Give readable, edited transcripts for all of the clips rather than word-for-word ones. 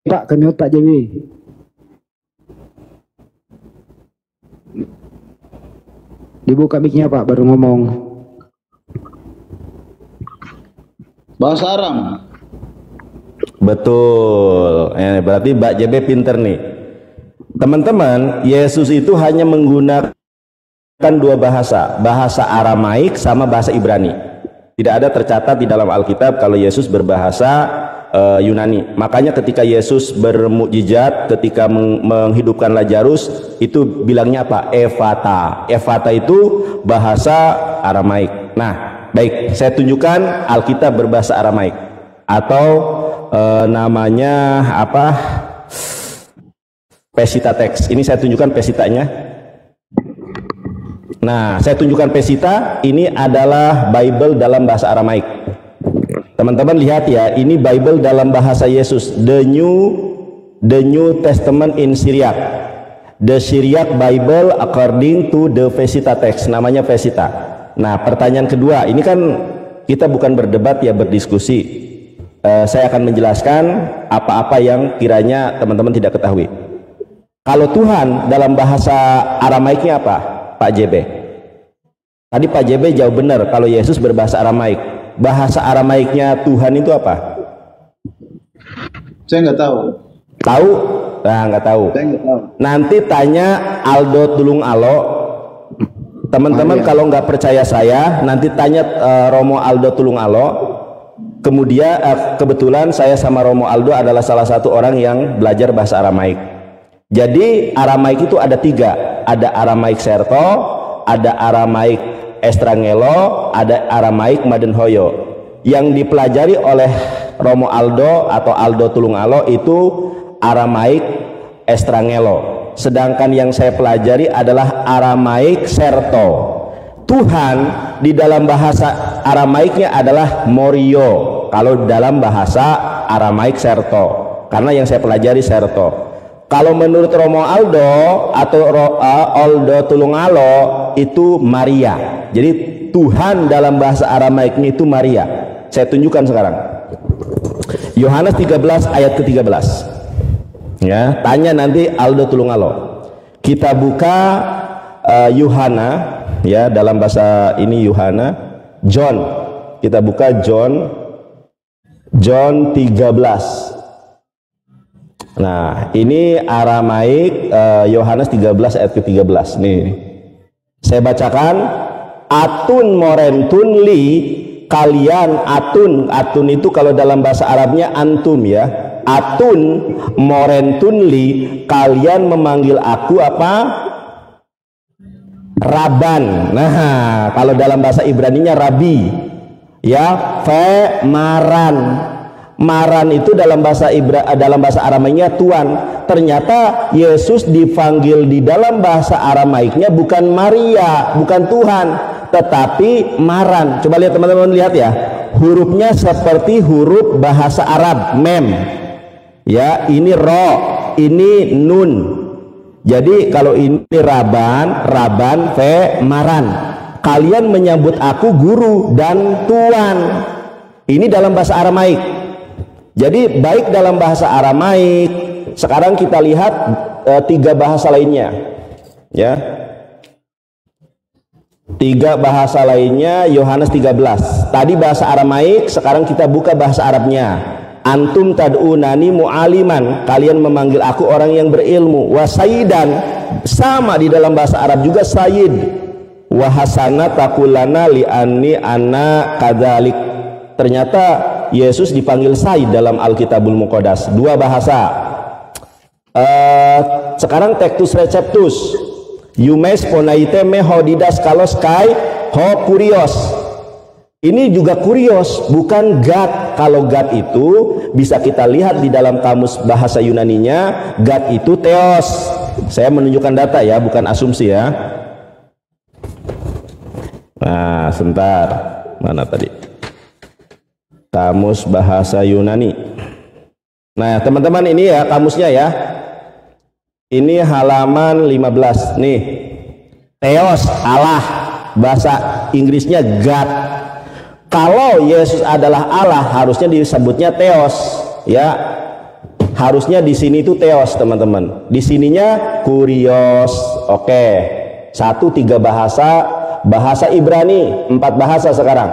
Pak, kami Pak JB. Dibuka mic-nya Pak, baru ngomong. Bahasa Aram. Betul. Berarti Mbak JB pinter nih. Teman-teman, Yesus itu hanya menggunakan dua bahasa, bahasa Aramaik sama bahasa Ibrani. Tidak ada tercatat di dalam Alkitab kalau Yesus berbahasa Yunani. Makanya ketika Yesus bermukjizat, ketika menghidupkan Lazarus, itu bilangnya apa? Efata. Efata itu bahasa Aramaik. Nah, baik, saya tunjukkan Alkitab berbahasa Aramaik atau namanya apa? Pesita teks. Ini saya tunjukkan pesitanya. Nah, saya tunjukkan pesita. Ini adalah Bible dalam bahasa Aramaik. Teman-teman lihat ya, ini Bible dalam bahasa Yesus, the New Testament in Syriac, the Syriac Bible according to the Pesita text, namanya Pesita. Nah, pertanyaan kedua, ini kan kita bukan berdebat ya, berdiskusi. Saya akan menjelaskan apa-apa yang kiranya teman-teman tidak ketahui. Kalau Tuhan dalam bahasa Aramaiknya apa, Pak JB? Tadi Pak JB jauh benar kalau Yesus berbahasa Aramaik. Bahasa Aramaiknya Tuhan itu apa? Saya nggak tahu. Tahu? Nah, nggak tahu. Saya nggak tahu. Nanti tanya Aldo Tulung Alo. Teman-teman kalau nggak percaya saya, nanti tanya Romo Aldo Tulung Alo. Kemudian kebetulan saya sama Romo Aldo adalah salah satu orang yang belajar bahasa Aramaik. Jadi Aramaik itu ada tiga. Ada Aramaik Serto, ada Aramaik Estrangelo, ada Aramaik Madenhoyo. Yang dipelajari oleh Romo Aldo atau Aldo Tulung Alo itu Aramaik Estrangelo. Sedangkan yang saya pelajari adalah Aramaik Serto. Tuhan di dalam bahasa Aramaiknya adalah Morio. Kalau dalam bahasa Aramaik Serto. Karena yang saya pelajari Serto. Kalau menurut Romo Aldo atau Aldo Tulung Alo itu Maria. Jadi Tuhan dalam bahasa Aramaiknya itu Maria. Saya tunjukkan sekarang. Yohanes 13 ayat ke-13. Ya, tanya nanti Aldo Tulung Alo. Kita buka Yohana ya, dalam bahasa ini Yohana, John. Kita buka John 13. Nah, ini Aramaik Yohanes 13 ayat ke-13. Nih. Saya bacakan, atun morentun li, kalian atun itu kalau dalam bahasa Arabnya antum ya. Atun morentun li, kalian memanggil aku apa? Raban. Nah, kalau dalam bahasa Ibraninya rabi. Ya, fe maran. Maran itu dalam bahasa Aramaiknya Tuhan. Ternyata Yesus dipanggil di dalam bahasa Aramaiknya bukan Maria, bukan Tuhan, tetapi Maran. Coba lihat teman-teman, lihat ya. Hurufnya seperti huruf bahasa Arab, mem. Ya, ini ro, ini nun. Jadi kalau ini raban, fe, maran. Kalian menyambut aku guru dan tuan. Ini dalam bahasa Aramaik. Jadi baik dalam bahasa Aramaik. Sekarang kita lihat tiga bahasa lainnya. Ya. Tiga bahasa lainnya Yohanes 13. Tadi bahasa Aramaik, sekarang kita buka bahasa Arabnya. Antum tad'unani mu'aliman, kalian memanggil aku orang yang berilmu. Wa sayyidan, sama di dalam bahasa Arab juga sayyid. Wa hasana takulana li anni ana kadzalik. Ternyata Yesus dipanggil Said dalam Alkitabul Muqaddas. Dua bahasa. Sekarang Tectus Receptus. Yumes ponaite me hodidas kalos kai ho kurios. Ini juga kurios, bukan God. Kalau God itu bisa kita lihat di dalam kamus bahasa Yunaninya, God itu theos. Saya menunjukkan data ya, bukan asumsi ya. Nah, sebentar. Mana tadi? Kamus bahasa Yunani. Nah, teman-teman ini ya kamusnya ya. Ini halaman 15 nih. Theos, Allah. Bahasa Inggrisnya God. Kalau Yesus adalah Allah, harusnya disebutnya Theos, ya. Harusnya di sini itu theos, teman-teman. Di sininya kurios. Oke. 3 bahasa, bahasa Ibrani, 4 bahasa sekarang.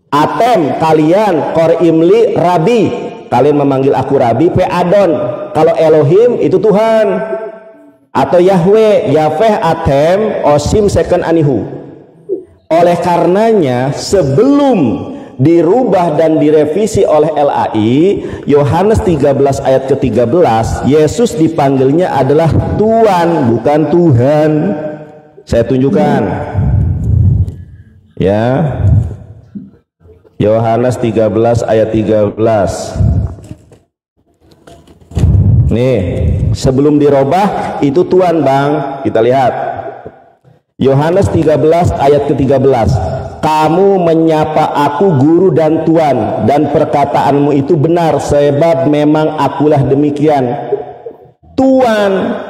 Atem, kalian, kor imli, rabi. Kalian memanggil aku rabi, peadon. Kalau Elohim itu Tuhan. Atau Yahweh, Yahweh atem, osim second anihu. Oleh karenanya, sebelum dirubah dan direvisi oleh LAI, Yohanes 13 ayat ke-13, Yesus dipanggilnya adalah Tuhan, bukan Tuhan. Saya tunjukkan ya, Yohanes 13 ayat 13. Nih, sebelum dirubah itu Tuhan, Bang. Kita lihat Yohanes 13 ayat ke-13. Kamu menyapa aku guru dan Tuhan, dan perkataanmu itu benar, sebab memang akulah demikian, Tuhan.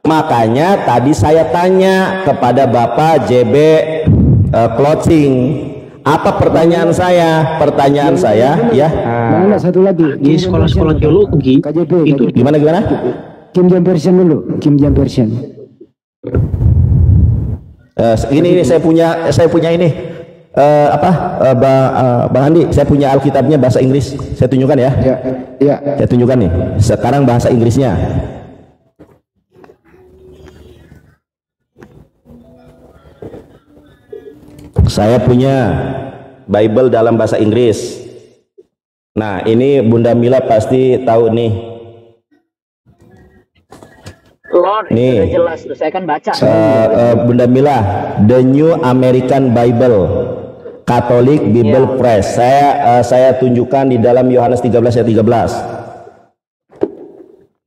Makanya tadi saya tanya kepada Bapak JB Clothing, apa pertanyaan saya? Pertanyaan saya ya. Mana satu lagi Di sekolah-sekolah teologi KJP, itu Gimana? King James Version dulu, King James Version. Ini saya punya ini Bang Andi, saya punya Alkitabnya bahasa Inggris. Saya tunjukkan ya. Ya. Saya tunjukkan nih. Sekarang bahasa Inggrisnya. Saya punya Bible dalam bahasa Inggris. Nah, ini Bunda Mila pasti tahu nih. Lord, Nih. itu udah jelas tuh. Saya kan baca. Bunda Mila, The New American Bible, Catholic Bible Press. Saya tunjukkan di dalam Yohanes 13 ayat 13.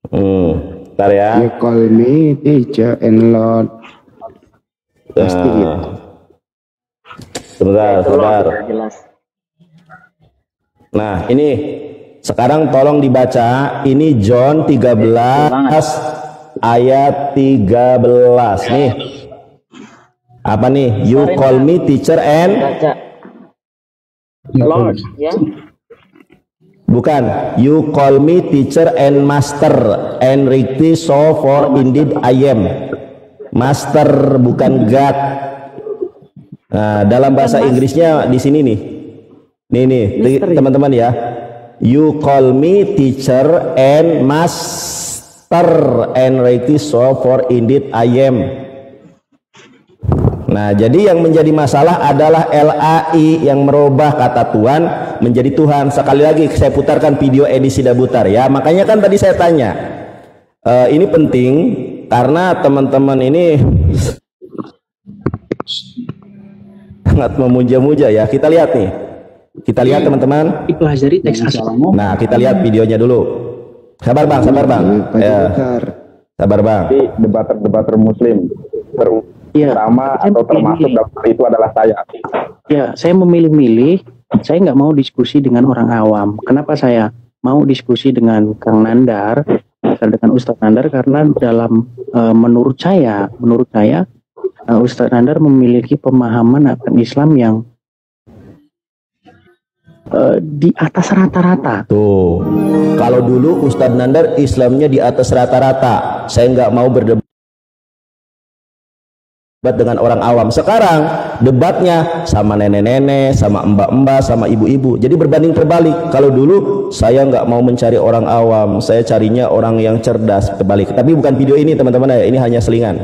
Bentar ya. You call me teacher and Lord. Pasti gitu. Sebentar, Itu Lord, sebentar. udah jelas. Nah, ini sekarang tolong dibaca. Ini John 13 ayat 13 nih. Apa nih? You call me teacher and Baca. Lord, ya. bukan. You call me teacher and master, and rightly so, for indeed I am. Master, bukan God. Nah, dalam bahasa Inggrisnya di sini nih. Nih, teman-teman ya. You call me teacher and master, and rightly so, for indeed I am. Nah, jadi yang menjadi masalah adalah LAI yang merubah kata Tuhan menjadi Tuhan. Sekali lagi saya putarkan video edisi Dabutar ya. Makanya kan tadi saya tanya, ini penting karena teman-teman ini sangat memuja-muja ya. Kita lihat nih. Kita lihat teman-teman. dipelajari teks asli. Nah, kita lihat videonya dulu. Sabar Bang, sabar Bang. Ya. Sabar Bang. Debater Muslim Ya, terutama saya atau termasuk memilih. daftar itu adalah saya. Ya, saya memilih-milih. Saya nggak mau diskusi dengan orang awam. Kenapa saya mau diskusi dengan Kang Nandar, dengan Ustadz Nandar? Karena dalam menurut saya Ustadz Nandar memiliki pemahaman akan Islam yang di atas rata-rata. Tuh, kalau dulu Ustadz Nandar Islamnya di atas rata-rata. Saya nggak mau berdebat dengan orang awam. Sekarang debatnya sama nenek-nenek, sama mbak-mbak, sama ibu-ibu. Jadi berbanding terbalik. Kalau dulu saya nggak mau mencari orang awam, saya carinya orang yang cerdas. Terbalik. Tapi bukan video ini teman-teman ya. Ini hanya selingan.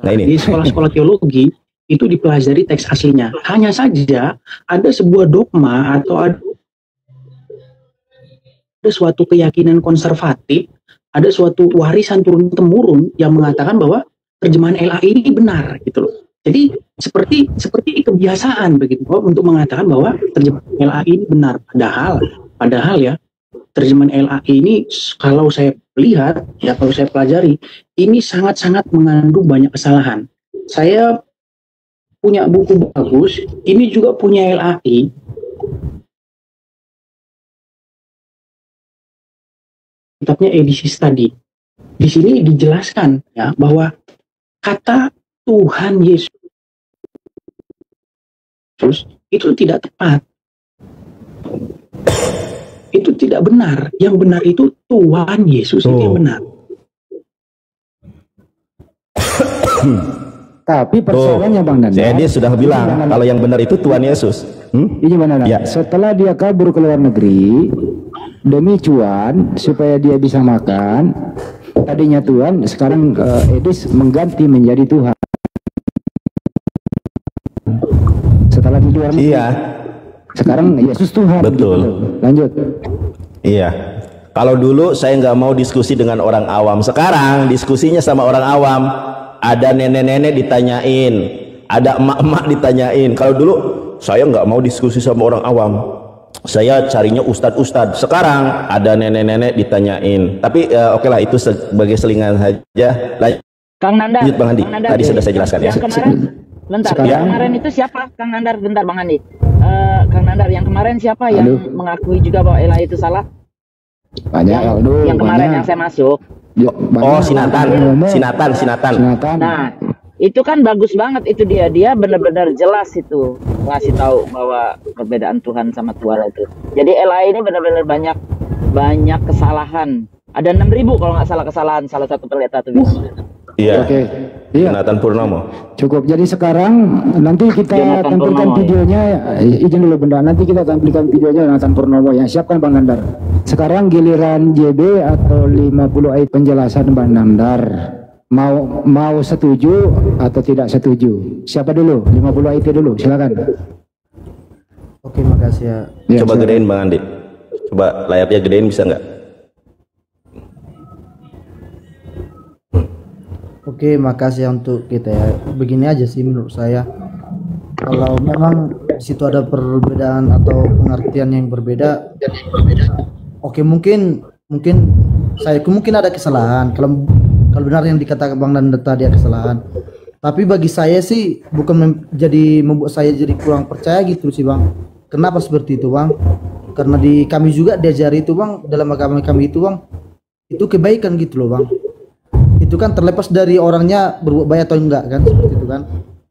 Nah ini. Di sekolah-sekolah teologi itu dipelajari teks aslinya. Hanya saja ada sebuah dogma atau ada suatu keyakinan konservatif, ada suatu warisan turun-temurun yang mengatakan bahwa terjemahan LAI ini benar gitu loh. Jadi seperti kebiasaan begitu untuk mengatakan bahwa terjemahan LAI ini benar. Padahal ya terjemahan LAI ini kalau saya lihat ya, kalau saya pelajari ini sangat-sangat mengandung banyak kesalahan. Saya punya buku bagus, ini juga punya LAI. Kitabnya edisi study. Di sini dijelaskan ya bahwa kata Tuhan Yesus itu tidak tepat. itu tidak benar. Yang benar itu Tuhan Yesus itu yang benar. Tapi persoalannya Bang Nanda, Saya dia sudah bilang kalau yang benar itu Tuhan Yesus. ini gimana? Ya. Setelah dia kabur ke luar negeri demi cuan supaya dia bisa makan, tadinya Tuhan, sekarang Edis mengganti menjadi Tuhan. Setelah di luar negeri, Iya, sekarang Yesus Tuhan. Betul. Gitu. Lanjut. iya. Kalau dulu saya nggak mau diskusi dengan orang awam, sekarang diskusinya sama orang awam. Ada nenek-nenek ditanyain, ada emak-emak ditanyain. Kalau dulu saya nggak mau diskusi sama orang awam, saya carinya ustadz-ustadz. Sekarang ada nenek-nenek ditanyain. Tapi oke lah, itu sebagai selingan saja. Kang Nandar, Lanjut Bang Andi. Kang Nandar, Tadi sudah saya jelaskan ya. Yang kemarin, bentar, Sekarang- yang kemarin itu siapa? Kang Nandar, bentar Bang Andi. Kang Nandar, yang kemarin siapa yang Aduh. mengakui juga bahwa Ella itu salah? Banyak, Aldo. Yang kemarin banyak. yang saya masuk. Oh, Sinatan. Sinatan. Nah, itu kan bagus banget itu dia benar-benar jelas itu ngasih tahu bahwa perbedaan Tuhan sama Tuhan itu. Jadi Ella ini benar-benar banyak kesalahan. Ada 6.000 kalau nggak salah kesalahan, salah satu pendeta tuh bilang. Iya. Oke. Iya. Jonathan Purnomo. Cukup. Jadi sekarang nanti kita Jonathan tampilkan Purnomo, videonya. Izin dulu benda. Nanti kita tampilkan videonya Jonathan Purnomo yang siapkan Bang Nandar. Sekarang giliran JB atau 50 ayat penjelasan Bang Nandar. Mau setuju atau tidak setuju? Siapa dulu? 50 ayat dulu. Silakan. Oke, makasih ya. Ya, Coba silakan. gedein Bang Andi. Coba layarnya gedein, bisa nggak? Oke, makasih ya untuk kita ya. Begini aja sih menurut saya. Kalau memang di situ ada perbedaan atau pengertian yang berbeda, oke mungkin ada kesalahan. Kalau benar yang dikatakan Bang Nanda tadi ada kesalahan. Tapi bagi saya sih bukan membuat saya jadi kurang percaya gitu sih Bang. Kenapa seperti itu Bang? Karena di kami juga diajari itu Bang, dalam agama kami itu Bang, itu kebaikan gitu loh Bang. Itu kan terlepas dari orangnya berbuat baik atau enggak kan, seperti itu kan.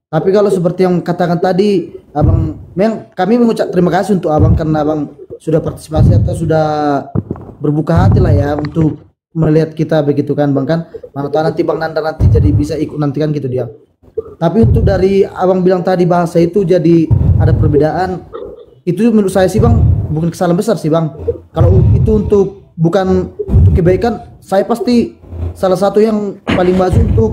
Tapi kalau seperti yang katakan tadi Abang, memang kami mengucap terima kasih untuk Abang karena Abang sudah partisipasi atau sudah berbuka hati lah ya untuk melihat kita begitu kan Bang kan. Mana tahu nanti Bang Nanda nanti jadi bisa ikut nanti kan gitu dia. Tapi untuk dari Abang bilang tadi bahasa itu jadi ada perbedaan, itu menurut saya sih Bang bukan kesalahan besar sih Bang. Kalau itu bukan untuk kebaikan, saya pasti salah satu yang paling maju untuk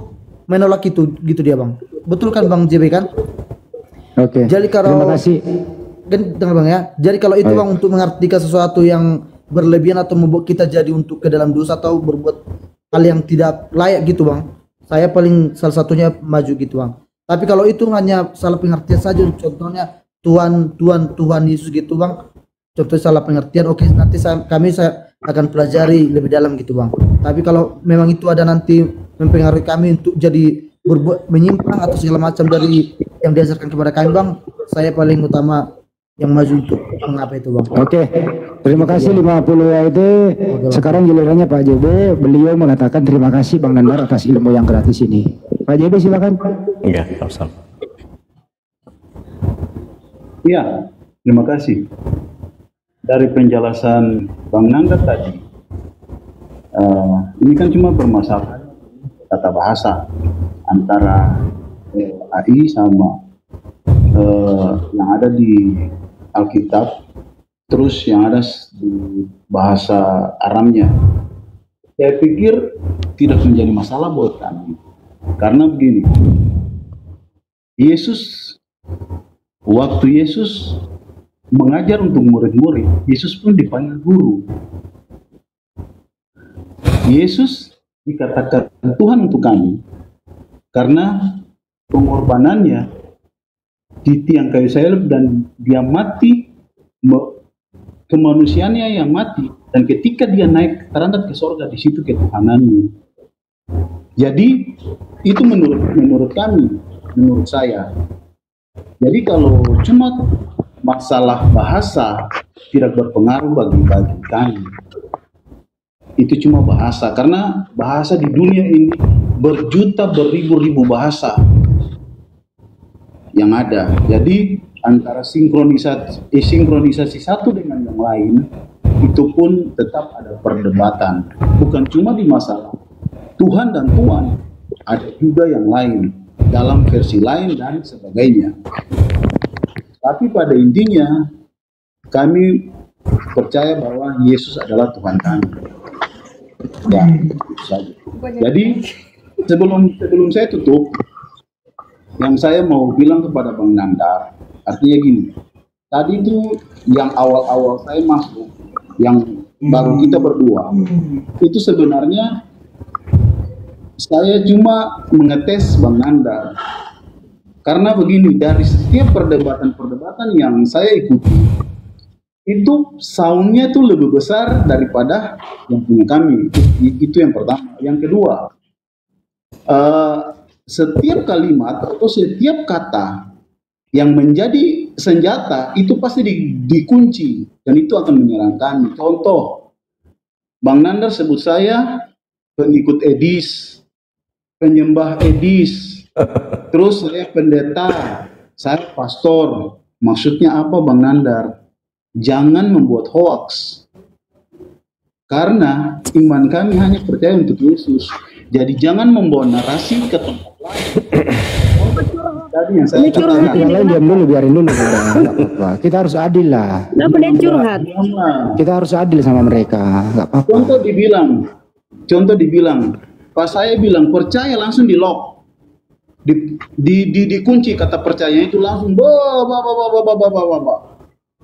menolak itu gitu dia Bang. Betul kan Bang JB kan? Oke. Jadi kalau Terima kasih. kan dengar Bang ya. Jadi kalau itu Bang untuk mengartikan sesuatu yang berlebihan atau membuat kita jadi untuk ke dalam dosa atau berbuat hal yang tidak layak gitu Bang. Saya paling salah satunya maju gitu Bang. Tapi kalau itu hanya salah pengertian saja, contohnya Tuhan Yesus gitu Bang. Contoh salah pengertian, oke nanti saya akan pelajari lebih dalam gitu Bang. Tapi kalau memang itu ada nanti mempengaruhi kami untuk jadi berbuat menyimpang atau segala macam dari yang diajarkan kepada kami Bang, saya paling utama yang maju untuk mengapa itu Bang. Oke. Terima kasih 50 ayat. Sekarang gilirannya Pak JB. Beliau mengatakan terima kasih Bang Nandar atas ilmu yang gratis ini. Pak JB silakan. Iya, sama-sama. Iya, terima kasih. Dari penjelasan Bang Nanda tadi, ini kan cuma permasalahan tata bahasa antara AI sama yang ada di Alkitab, terus yang ada di bahasa Aramnya. Saya pikir tidak menjadi masalah buat kami, karena begini, waktu Yesus mengajar untuk murid-murid, Yesus pun dipanggil guru. Yesus dikatakan Tuhan untuk kami karena pengorbanannya di tiang kayu salib dan dia mati, kemanusiaannya yang mati, dan ketika dia naik terangkat ke sorga, di situ ketuhanannya. Jadi itu menurut kami, menurut saya. Jadi kalau cuma masalah bahasa tidak berpengaruh bagi kami. Itu cuma bahasa, karena bahasa di dunia ini beribu-ribu bahasa yang ada. Jadi antara sinkronisasi satu dengan yang lain itu pun tetap ada perdebatan. Bukan cuma di masalah Tuhan dan Tuhan, ada juga yang lain, dalam versi lain dan sebagainya. Tapi pada intinya, kami percaya bahwa Yesus adalah Tuhan kami. Ya, itu saja. Jadi, sebelum saya tutup, yang saya mau bilang kepada Bang Nandar, artinya gini, tadi itu yang awal-awal saya masuk, yang baru kita berdua, itu sebenarnya saya cuma mengetes Bang Nandar. Karena begini, dari setiap perdebatan-perdebatan yang saya ikuti, itu soundnya tuh lebih besar daripada yang punya kami. Itu yang pertama. Yang kedua, setiap kalimat atau setiap kata yang menjadi senjata itu pasti dikunci, dan itu akan menyerang kami. Contoh, Bang Nandar sebut saya pengikut Edis, penyembah Edis, terus saya pendeta, saya pastor. Maksudnya apa Bang Nandar? Jangan membuat hoax. Karena iman kami hanya percaya untuk Yesus. Jadi jangan membawa narasi ke tempat lain. Tadi yang saya katakan. Yang lain diam dulu, biarin dulu. Nggak apa-apa. Kita harus adil lah. Kenapa dia curhat? Kita harus adil sama mereka. Nggak apa-apa. Contoh dibilang, pas saya bilang percaya langsung di lock. Dikunci kata percaya itu langsung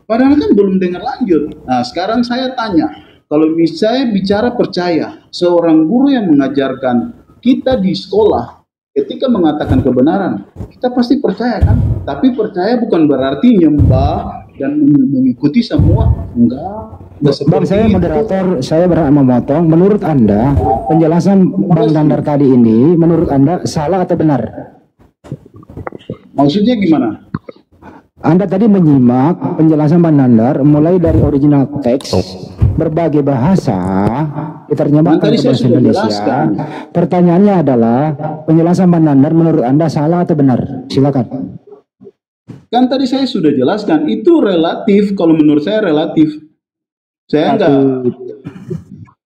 padahal kan belum dengar lanjut. Nah, sekarang saya tanya, kalau misalnya bicara percaya, seorang guru yang mengajarkan kita di sekolah, ketika mengatakan kebenaran, kita pasti percaya kan? Tapi percaya bukan berarti nyembah dan mengikuti semua. Enggak Bang, saya moderator, saya berhak memotong. Menurut Anda, penjelasan Bang Nandar tadi ini, menurut Anda salah atau benar? Maksudnya gimana? Anda tadi menyimak penjelasan Bang Nandar mulai dari original teks, berbagai bahasa, diterjemahkan ke bahasa Indonesia. Pertanyaannya adalah, penjelasan Bang Nandar menurut Anda salah atau benar? Silakan. Kan tadi saya sudah jelaskan, itu relatif. Kalau menurut saya relatif. Saya enggak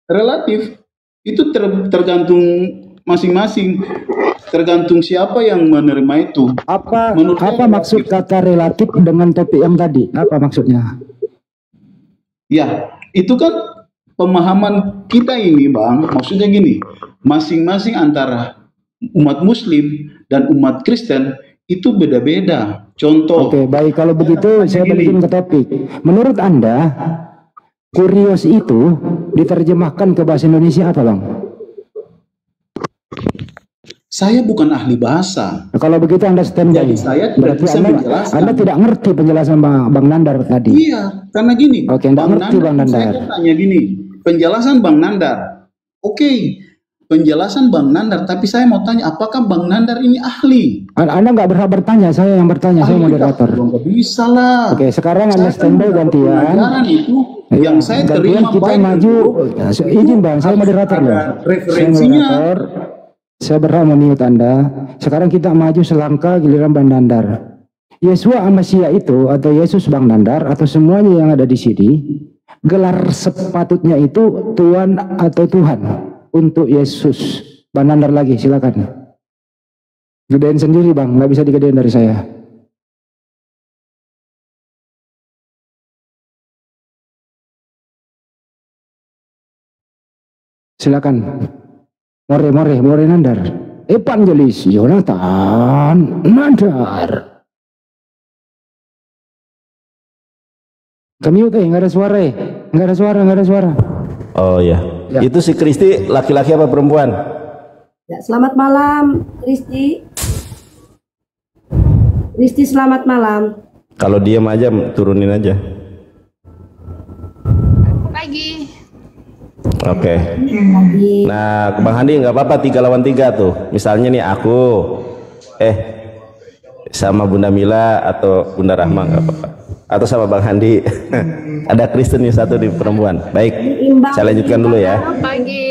relatif. Itu tergantung masing-masing. Tergantung siapa yang menerima itu. Apa maksud kata relatif dengan topik yang tadi? Apa maksudnya? Ya, itu kan pemahaman kita ini, Bang. Maksudnya gini, masing-masing antara umat Muslim dan umat Kristen itu beda-beda. Contoh. Oke, baik. Kalau begitu saya balikin ke topik. Menurut Anda, kurios itu diterjemahkan ke bahasa Indonesia apa, Bang? Saya bukan ahli bahasa. Nah, kalau begitu Anda standby. Jadi saya tidak bisa menjelaskan. Anda tidak ngerti penjelasan Bang Nandar tadi. Iya, karena gini. Oke, Anda ngerti Bang Nandar. Saya tanya gini, penjelasan Bang Nandar. Oke, penjelasan Bang Nandar. Tapi saya mau tanya, apakah Bang Nandar ini ahli? Anda nggak berhak bertanya, saya yang bertanya, saya moderator. Nggak bisa lah. Oke, sekarang Anda standby gantian. Itu yang saya gantian terima kita baik maju. Izin Bang, saya moderator loh. Referensinya. Saya berhak memute Anda. Sekarang kita maju selangkah giliran Bang Nandar. Yesua Amasia itu atau Yesus Bang Nandar atau semuanya yang ada di sini, gelar sepatutnya itu Tuhan atau Tuhan untuk Yesus. Bang Nandar lagi, silakan. Gedein sendiri Bang, nggak bisa digedein dari saya. Silakan. More Nandar. Evangelis Yonatan Nandar. Kami nggak ada suara nggak ada suara. Oh ya. Itu si Kristi laki-laki apa perempuan? Ya, selamat malam Kristi. Kristi selamat malam. Kalau diam aja turunin aja. Pagi. Oke. Nah, Bang Handi nggak apa-apa 3 lawan 3 tuh. Misalnya nih aku, sama Bunda Mila atau Bunda Rahma nggak apa-apa. Atau sama Bang Handi. Ada Kristen nih satu di perempuan. Baik, saya lanjutkan dulu ya. Pagi.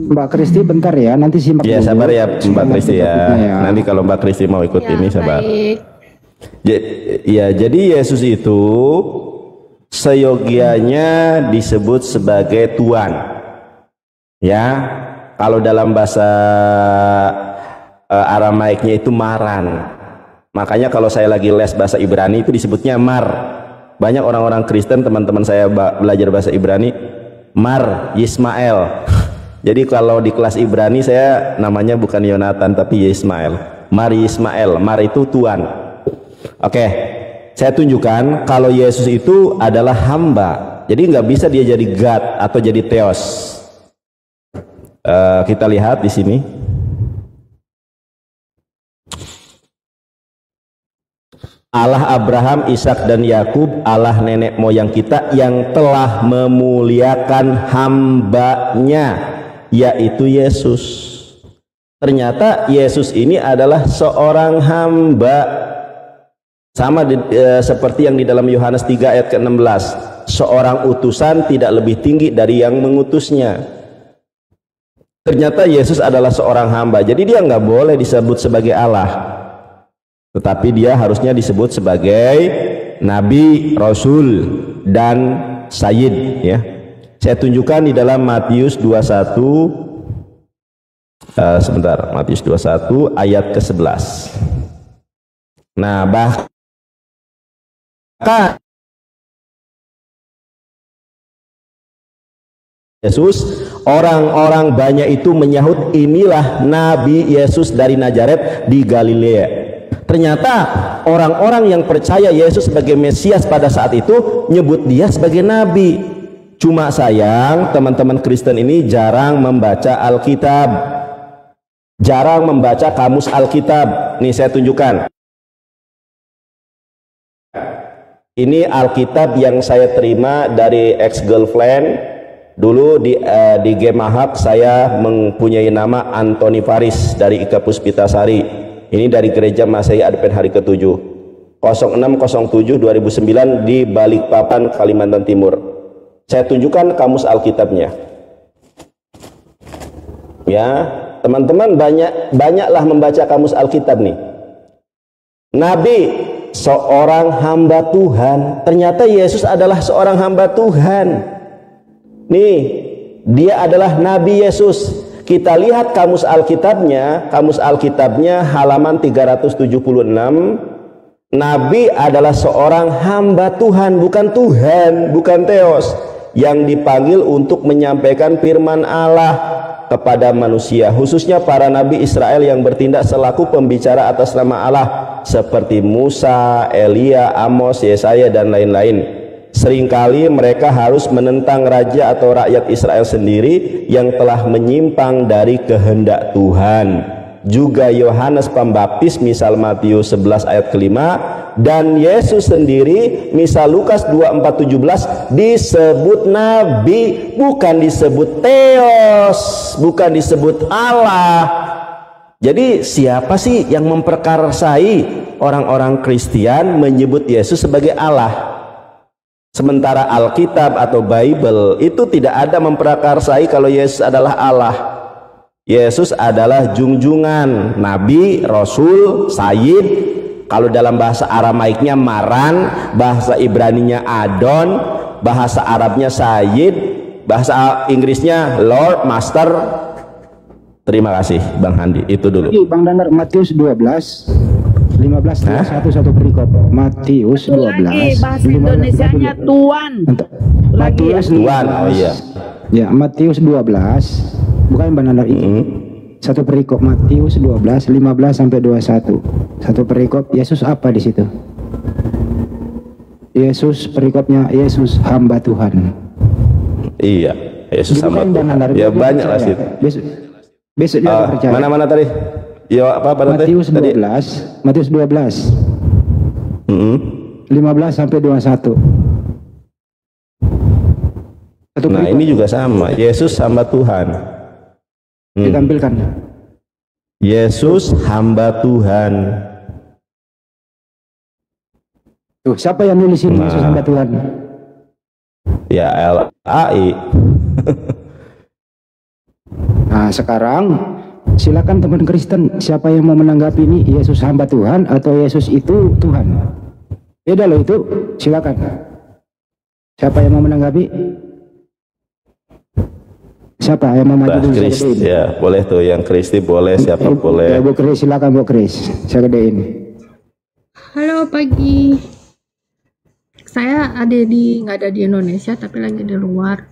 Mbak Kristi bentar ya, nanti simak. Ya sabar ya Mbak Kristi ya. Nanti kalau Mbak Kristi mau ikut ini sabar. Baik. Ya, jadi Yesus itu seyogianya disebut sebagai Tuhan. Ya, kalau dalam bahasa Aramaiknya itu Maran. Makanya kalau saya lagi les bahasa Ibrani itu disebutnya Mar. Banyak orang-orang Kristen, teman-teman saya belajar bahasa Ibrani, Mar Yismael. Jadi kalau di kelas Ibrani saya namanya bukan Yonatan tapi Yismael. Mar Yismael, Mar itu Tuhan. Oke, saya tunjukkan kalau Yesus itu adalah hamba. Jadi nggak bisa dia jadi God atau jadi Theos. Kita lihat di sini. Allah Abraham, Ishak dan Yakub, Allah nenek moyang kita yang telah memuliakan hambanya, yaitu Yesus. Ternyata Yesus ini adalah seorang hamba. Sama seperti yang di dalam Yohanes 3 ayat ke-16. Seorang utusan tidak lebih tinggi dari yang mengutusnya. Ternyata Yesus adalah seorang hamba. Jadi dia nggak boleh disebut sebagai Allah. Tetapi dia harusnya disebut sebagai Nabi, Rasul, dan Sayyid. Ya. Saya tunjukkan di dalam Matius 21. Sebentar, Matius 21 ayat ke-11. Nah, bahkan Yesus, orang-orang banyak itu menyahut, inilah Nabi Yesus dari Nazaret di Galilea. Ternyata orang-orang yang percaya Yesus sebagai Mesias pada saat itu nyebut dia sebagai Nabi. Cuma sayang teman-teman Kristen ini jarang membaca Alkitab, jarang membaca kamus Alkitab. Nih saya tunjukkan. Ini Alkitab yang saya terima dari ex-girlfriend. Dulu di Gemahak saya mempunyai nama Antoni Faris dari Ika Puspitasari. Ini dari Gereja Masehi Advent Hari ke-7. 0607-2009 di Balikpapan, Kalimantan Timur. Saya tunjukkan kamus Alkitabnya. Ya, teman-teman banyaklah membaca kamus Alkitab nih. Nabi, seorang hamba Tuhan. Ternyata Yesus adalah seorang hamba Tuhan. Nih, dia adalah Nabi Yesus. Kita lihat kamus Alkitabnya halaman 376. Nabi adalah seorang hamba Tuhan, bukan Tuhan, bukan Theos, yang dipanggil untuk menyampaikan firman Allah kepada manusia, khususnya para nabi Israel yang bertindak selaku pembicara atas nama Allah seperti Musa, Elia, Amos, Yesaya dan lain-lain. Seringkali mereka harus menentang raja atau rakyat Israel sendiri yang telah menyimpang dari kehendak Tuhan. Juga Yohanes Pembaptis misal Matius 11 ayat ke-5, dan Yesus sendiri misal Lukas 24:17 disebut nabi, bukan disebut Theos, bukan disebut Allah. Jadi siapa sih yang memperkarasai orang-orang Kristen menyebut Yesus sebagai Allah? Sementara Alkitab atau Bible itu tidak ada memprakarsai kalau Yesus adalah Allah. Yesus adalah junjungan, Nabi, Rasul, Sayyid. Kalau dalam bahasa Aramaiknya Maran, bahasa Ibraninya Adon, bahasa Arabnya Sayyid, bahasa Inggrisnya Lord, Master. Terima kasih Bang Handi, itu dulu. Bang Dandar, Matius 12 15 satu perikop. Matius 12 lagi bahasa Indonesianya Tuan. Matius Tuan. Oh iya. Ya, Matius 12 bukan Bang Dandar itu. Satu perikop Matius 12 15 sampai 21. Satu perikop Yesus apa di situ? Yesus perikopnya Yesus hamba Tuhan. Iya, Yesus hamba Tuhan. Ya banyak lah situ. Besok dia percaya. Mana-mana tadi? Ya apa Matius 12, Matius 12. 15 sampai 21. Nah, ini juga sama. Yesus hamba Tuhan. Ditampilkan. Yesus hamba Tuhan. Tuh, siapa yang nulis ini Yesus hamba Tuhan? Ya LAI. Nah, sekarang silakan teman Kristen, siapa yang mau menanggapi ini, Yesus hamba Tuhan atau Yesus itu Tuhan? Beda loh itu, silakan. Siapa yang mau menanggapi? Siapa yang mau maju dulu? Kris, ya boleh tuh, yang Kristi boleh, siapa boleh. Bu Kris, silakan Bu Kris, saya gedein. Halo pagi, saya nggak ada di Indonesia tapi lagi di luar.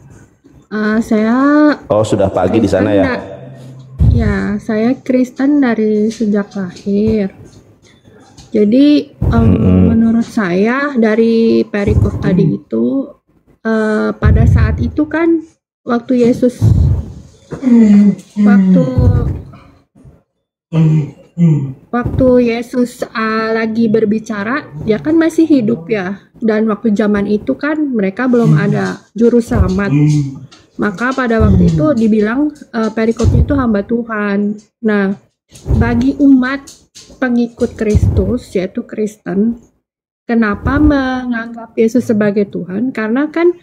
Saya sudah pagi di sana ya? Ya, saya Kristen dari sejak lahir. Jadi menurut saya dari perikop tadi itu pada saat itu kan waktu Yesus waktu Yesus lagi berbicara, dia kan masih hidup ya, dan waktu zaman itu kan mereka belum ada juru selamat. Maka pada waktu itu dibilang perikopnya itu hamba Tuhan. Nah, bagi umat pengikut Kristus yaitu Kristen, kenapa menganggap Yesus sebagai Tuhan? Karena kan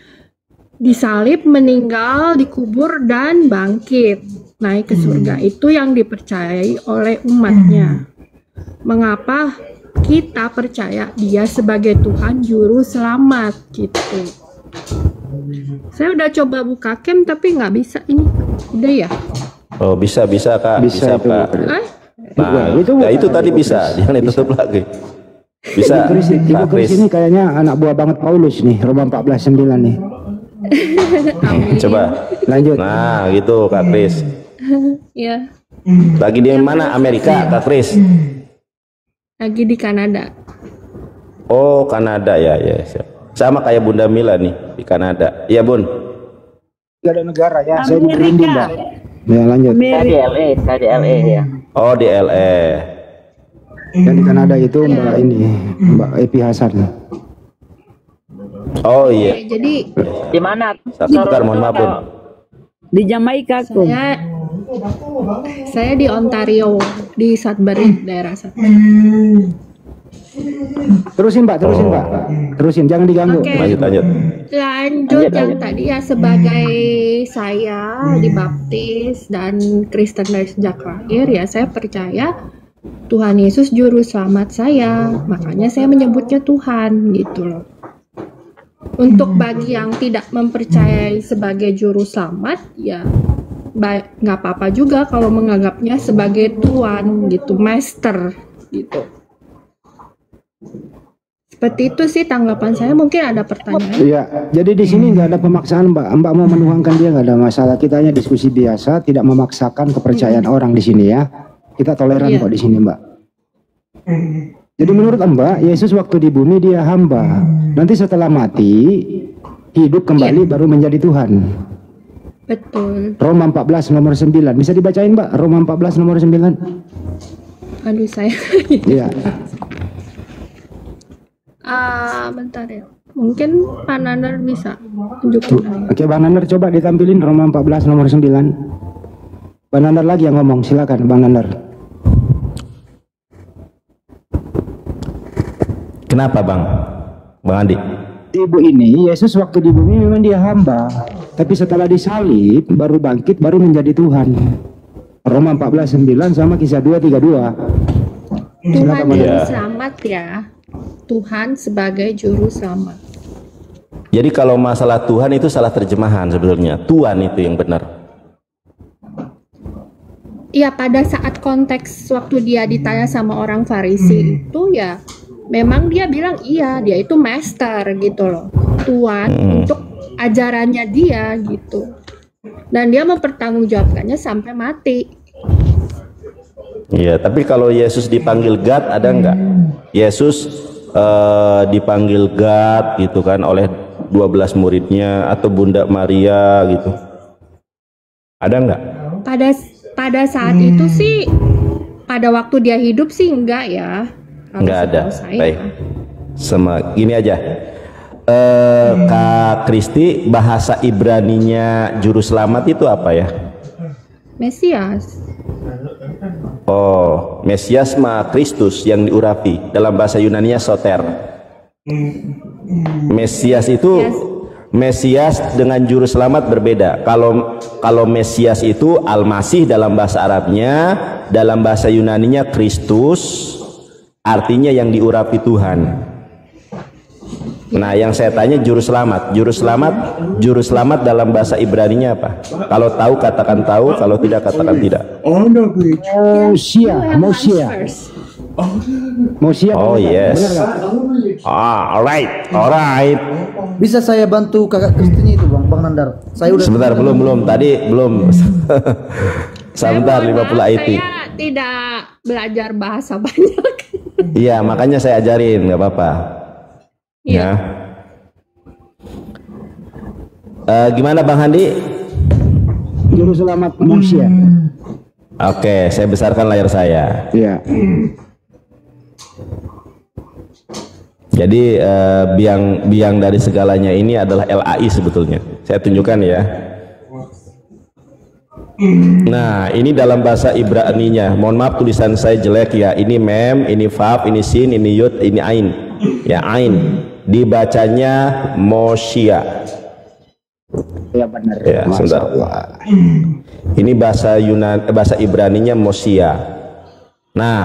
disalib, meninggal, dikubur, dan bangkit naik ke surga. Itu yang dipercayai oleh umatnya. Mengapa kita percaya dia sebagai Tuhan juru selamat gitu. Saya udah coba buka cam tapi nggak bisa ini. Udah ya? Oh bisa Kak, bisa Pak. Nah, itu tadi bisa, jangan ditutup lagi. Bisa. Ibu Kris ini kayaknya anak buah banget Paulus nih, Roma 14:9 nih. Coba lanjut. Nah gitu Kak Kris. Ya. Lagi di mana? Amerika Kak Kris? Lagi di Kanada. Oh Kanada ya siap. Sama kayak Bunda Mila nih di Kanada. Iya Bun. Gak ada negara ya. Saya di Grinding Mbak. Ya lanjut. Saya di LA ya. Oh di LA. Dan di Kanada itu Mbak Epi Hasan. Oh iya. Jadi di mana? Bentar, mohon maaf Bun. Di Jamaika Kum. Saya di Ontario, di Sudbury, daerah Sudbury. Terusin Mbak, terusin, jangan diganggu. Okay. Lanjut yang tadi ya, sebagai saya dibaptis dan Kristen dari sejak lahir ya, saya percaya Tuhan Yesus juru selamat saya, makanya saya menyebutnya Tuhan gitu loh. Untuk bagi yang tidak mempercayai sebagai juru selamat ya nggak apa-apa juga kalau menganggapnya sebagai Tuhan gitu, Master gitu. Seperti itu sih tanggapan saya. Mungkin ada pertanyaan. Iya, jadi di sini nggak ada pemaksaan Mbak. Mbak mau menuangkan dia nggak ada masalah. Kita hanya diskusi biasa, tidak memaksakan kepercayaan orang di sini ya. Kita toleran kok di sini Mbak. Jadi menurut Mbak, Yesus waktu di bumi dia hamba. Nanti setelah mati, hidup kembali baru menjadi Tuhan. Betul. Roma 14 nomor 9. Bisa dibacain Mbak? Roma 14 nomor 9. Aduh saya. Iya. Bentar ya. Mungkin Pak Nandar bisa tunjukin. Oke, Bang Nandar coba ditampilin Roma 14 nomor 9. Bang Nandar lagi yang ngomong, silakan Bang Nandar. Kenapa Bang Andi? Ibu ini, Yesus waktu di bumi memang dia hamba, tapi setelah disalib, baru bangkit, baru menjadi Tuhan. Roma 14:9 sama Kisah 2:32. Tuhan juru selamat ya. Tuhan sebagai juru selamat. Jadi kalau masalah Tuhan itu salah terjemahan sebetulnya. Tuhan itu yang benar. Iya, pada saat konteks waktu dia ditanya sama orang Farisi itu ya memang dia bilang iya, dia itu master gitu loh, Tuhan untuk ajarannya dia gitu, dan dia mempertanggungjawabkannya sampai mati. Iya, tapi kalau Yesus dipanggil God ada nggak? Yesus dipanggil God gitu kan oleh 12 muridnya atau Bunda Maria gitu, ada nggak? Pada saat itu sih, pada waktu dia hidup sih enggak ya. Nggak ada. Baik, sama gini aja. Kak Kristi, bahasa Ibraninya juru selamat itu apa ya? Mesias. Oh, Mesias mah Kristus yang diurapi. Dalam bahasa Yunaninya soter. Mesias itu Mesias dengan juru selamat berbeda. Kalau Mesias itu Al-Masih dalam bahasa Arabnya, dalam bahasa Yunaninya Kristus. Artinya yang diurapi Tuhan. Nah, yang saya tanya juru selamat. Juru selamat dalam bahasa Ibraninya apa? Kalau tahu katakan tahu, kalau tidak katakan tidak. Mosia. Oh yes. Alright. Bisa saya bantu kakak Kristinya itu Bang Nandar? Saya udah Sebentar, belum. Tadi belum. Sebentar, 50 IT. Saya tidak belajar bahasa banyak. Iya, makanya saya ajarin, nggak apa-apa. Iya. Gimana Bang Handi? Juru selamat Mosia. Oke, saya besarkan layar saya. Iya. Jadi biang dari segalanya ini adalah LAI sebetulnya. Saya tunjukkan ya. Nah, ini dalam bahasa Ibraninya. Mohon maaf tulisan saya jelek ya. Ini mem, ini fab, ini sin, ini yud, ini ain. Ya, ain. Dibacanya Mosia. Ya benar. Ya, sebentar. Ini bahasa bahasa Ibraninya Mosia. Nah,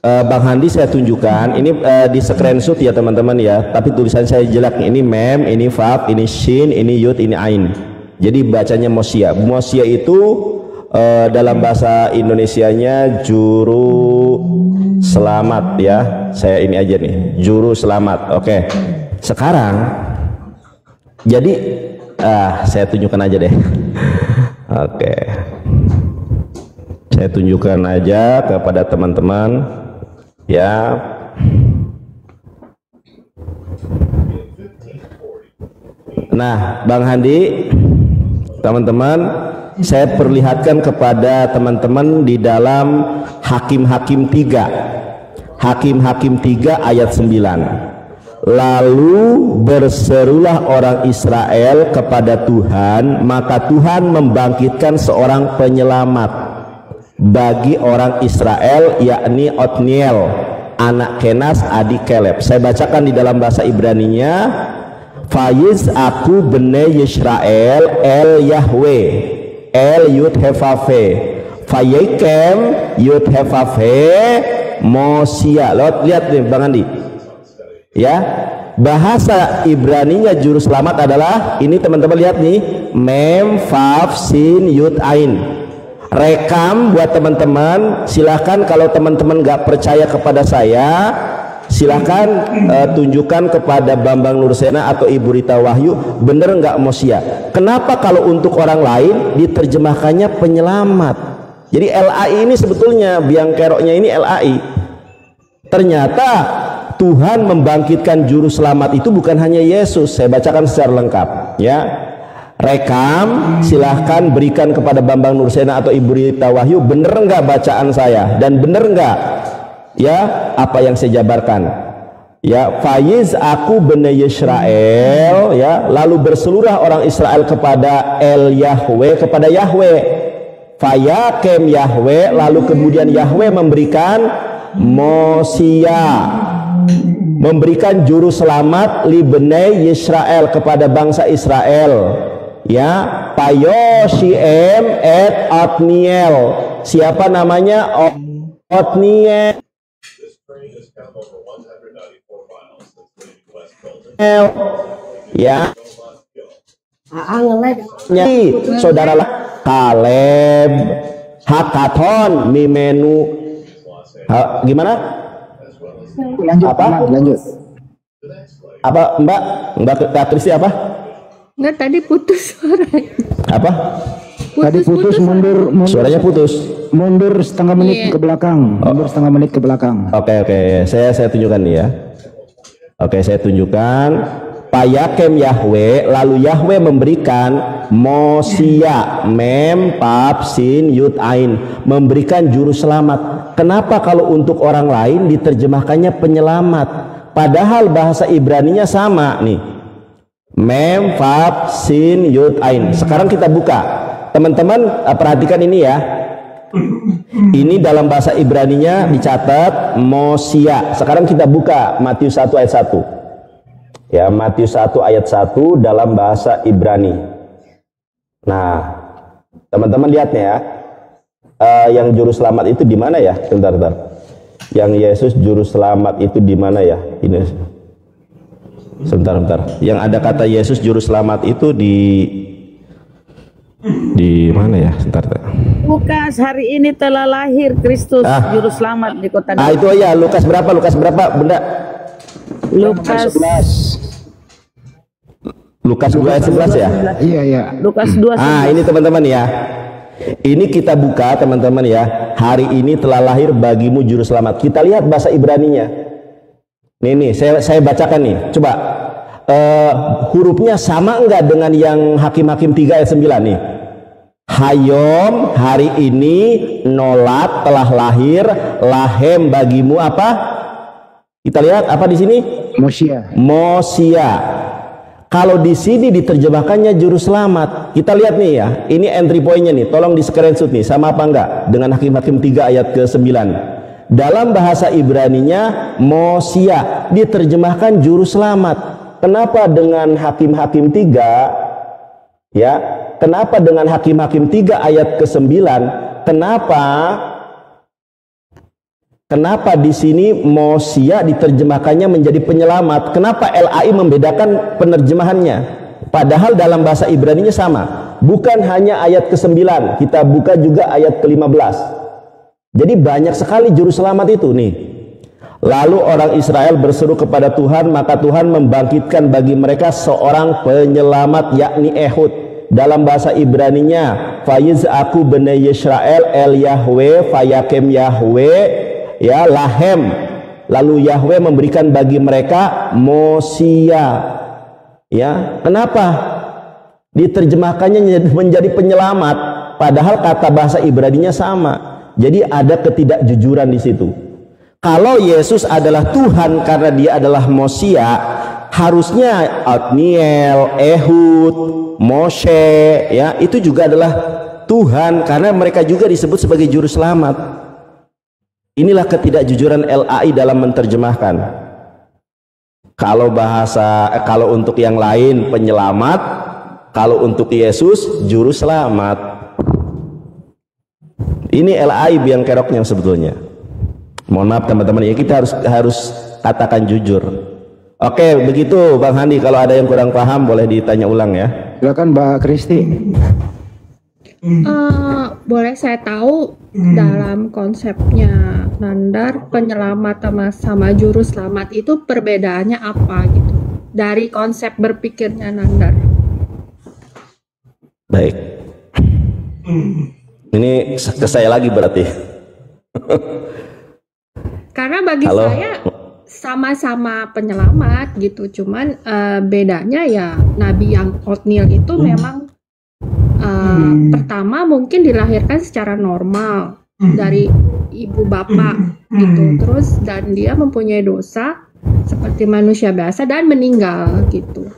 Bang Handi saya tunjukkan. Ini di screenshot ya teman-teman ya. Tapi tulisan saya jelek. Ini mem, ini fab, ini sin, ini yud, ini ain. Jadi bacanya Mosia. Mosia itu dalam bahasa Indonesianya juru selamat ya. Saya ini aja nih, juru selamat. Oke. Sekarang jadi saya tunjukkan aja deh. Oke. Saya tunjukkan aja kepada teman-teman ya. Nah, Bang Handi, teman-teman, saya perlihatkan kepada teman-teman di dalam Hakim-Hakim 3. Hakim-Hakim 3 ayat 9. Lalu berserulah orang Israel kepada Tuhan, maka Tuhan membangkitkan seorang penyelamat bagi orang Israel, yakni Otniel, anak Kenas, adik Kaleb. Saya bacakan di dalam bahasa Ibraninya. Fayiz aku bene Yisrael el Yahweh el Yud Hevafe Fayekem Yud Hevafe Mosia. Lihat nih Bang Andi ya, bahasa Ibraninya juru selamat adalah ini teman-teman, lihat nih, mem fav sin yud ain. Rekam buat teman-teman, silahkan kalau teman-teman gak percaya kepada saya, silahkan tunjukkan kepada Bambang Nursena atau Ibu Rita Wahyu, bener nggak Mosia? Kenapa kalau untuk orang lain diterjemahkannya penyelamat? Jadi LAI ini sebetulnya biang keroknya ini LAI. Ternyata Tuhan membangkitkan juru selamat itu bukan hanya Yesus. Saya bacakan secara lengkap ya. Rekam, silahkan berikan kepada Bambang Nursena atau Ibu Rita Wahyu, bener nggak bacaan saya dan bener nggak ya apa yang saya jabarkan ya. Fayiz aku bene Yisrael ya, lalu berseluruh orang Israel kepada El Yahweh, kepada Yahweh. Fayakem Yahweh, lalu kemudian Yahweh memberikan Mosia, memberikan juru selamat li bene Yisrael, kepada bangsa Israel ya. Payosiem et Otniel, siapa namanya? Otniel ya. Saudara Kaleb Hakaton Mimenu gimana? Lanjut apa Mbak Kristi apa? Enggak, tadi putus suaranya. Apa? Tadi putus, mundur suaranya putus. Mundur setengah menit ke belakang. Mundur setengah menit ke belakang. Oke. Saya tunjukkan nih ya. Oke, saya tunjukkan. Payakem Yahweh, lalu Yahweh memberikan Mosia, mem pap sin yud ain, memberikan juru selamat. Kenapa kalau untuk orang lain diterjemahkannya penyelamat, padahal bahasa Ibraninya sama nih, mem pap sin yud ain. Sekarang kita buka, teman-teman perhatikan ini ya. Ini dalam bahasa Ibraninya dicatat Mosia. Sekarang kita buka Matius 1 ayat 1 ya, Matius 1 ayat 1 dalam bahasa Ibrani. Nah teman-teman lihatnya ya, yang juru selamat itu di mana ya? Bentar. Yang Yesus juru selamat itu di mana ya? Ini Sebentar. Yang ada kata Yesus juru selamat itu di mana ya? Sebentar. Lukas, hari ini telah lahir Kristus juru selamat di kota Daud. Itu ya, Lukas berapa Bunda? Lukas 2 ayat 11 ya? Iya. Lukas 2. Ini teman-teman ya. Ini kita buka teman-teman ya. Hari ini telah lahir bagimu juru selamat. Kita lihat bahasa Ibraninya. Nih, saya bacakan nih. Coba hurufnya sama enggak dengan yang Hakim-Hakim 3 ayat 9 nih? Hayom, hari ini, nolat, telah lahir, lahem bagimu apa? Kita lihat apa di sini? Mosia. Kalau di sini diterjemahkannya juru selamat. Kita lihat nih ya, ini entry point-nya nih. Tolong di screenshot nih, sama apa enggak dengan Hakim-Hakim 3 ayat ke-9. Dalam bahasa Ibraninya Mosia diterjemahkan juru selamat. Kenapa dengan Hakim-Hakim 3 ya? Kenapa dengan Hakim-Hakim 3 ayat ke-9? Kenapa di sini Mosia diterjemahkannya menjadi penyelamat? Kenapa LAI membedakan penerjemahannya? Padahal dalam bahasa Ibraninya sama. Bukan hanya ayat ke-9, kita buka juga ayat ke-15. Jadi banyak sekali juru selamat itu nih. Lalu orang Israel berseru kepada Tuhan, maka Tuhan membangkitkan bagi mereka seorang penyelamat, yakni Ehud. Dalam bahasa Ibraninya Fayiz aku bene Yisrael el Yahweh fayakem Yahweh ya lahem. Lalu Yahweh memberikan bagi mereka Mosia. Ya, kenapa diterjemahkannya menjadi penyelamat padahal kata bahasa Ibraninya sama? Jadi ada ketidakjujuran di situ. Kalau Yesus adalah Tuhan karena dia adalah Mosia, harusnya Otniel, Ehud, Moshe ya, itu juga adalah Tuhan karena mereka juga disebut sebagai juru selamat. Inilah ketidakjujuran LAI dalam menerjemahkan. Kalau untuk yang lain penyelamat, kalau untuk Yesus juru selamat. Ini LAI biang keroknya sebetulnya. Mohon maaf teman-teman ya, kita harus katakan jujur. Oke, begitu Bang Handi. Kalau ada yang kurang paham boleh ditanya ulang ya. Silakan Mbak Kristi. Boleh saya tahu dalam konsepnya Nandar penyelamat sama juru selamat itu perbedaannya apa gitu dari konsep berpikirnya Nandar? Baik. Ini ke saya lagi berarti. Karena bagi saya sama-sama penyelamat gitu, cuman bedanya ya Nabi yang Otniel itu memang pertama mungkin dilahirkan secara normal dari ibu bapak gitu, terus dan dia mempunyai dosa seperti manusia biasa dan meninggal gitu.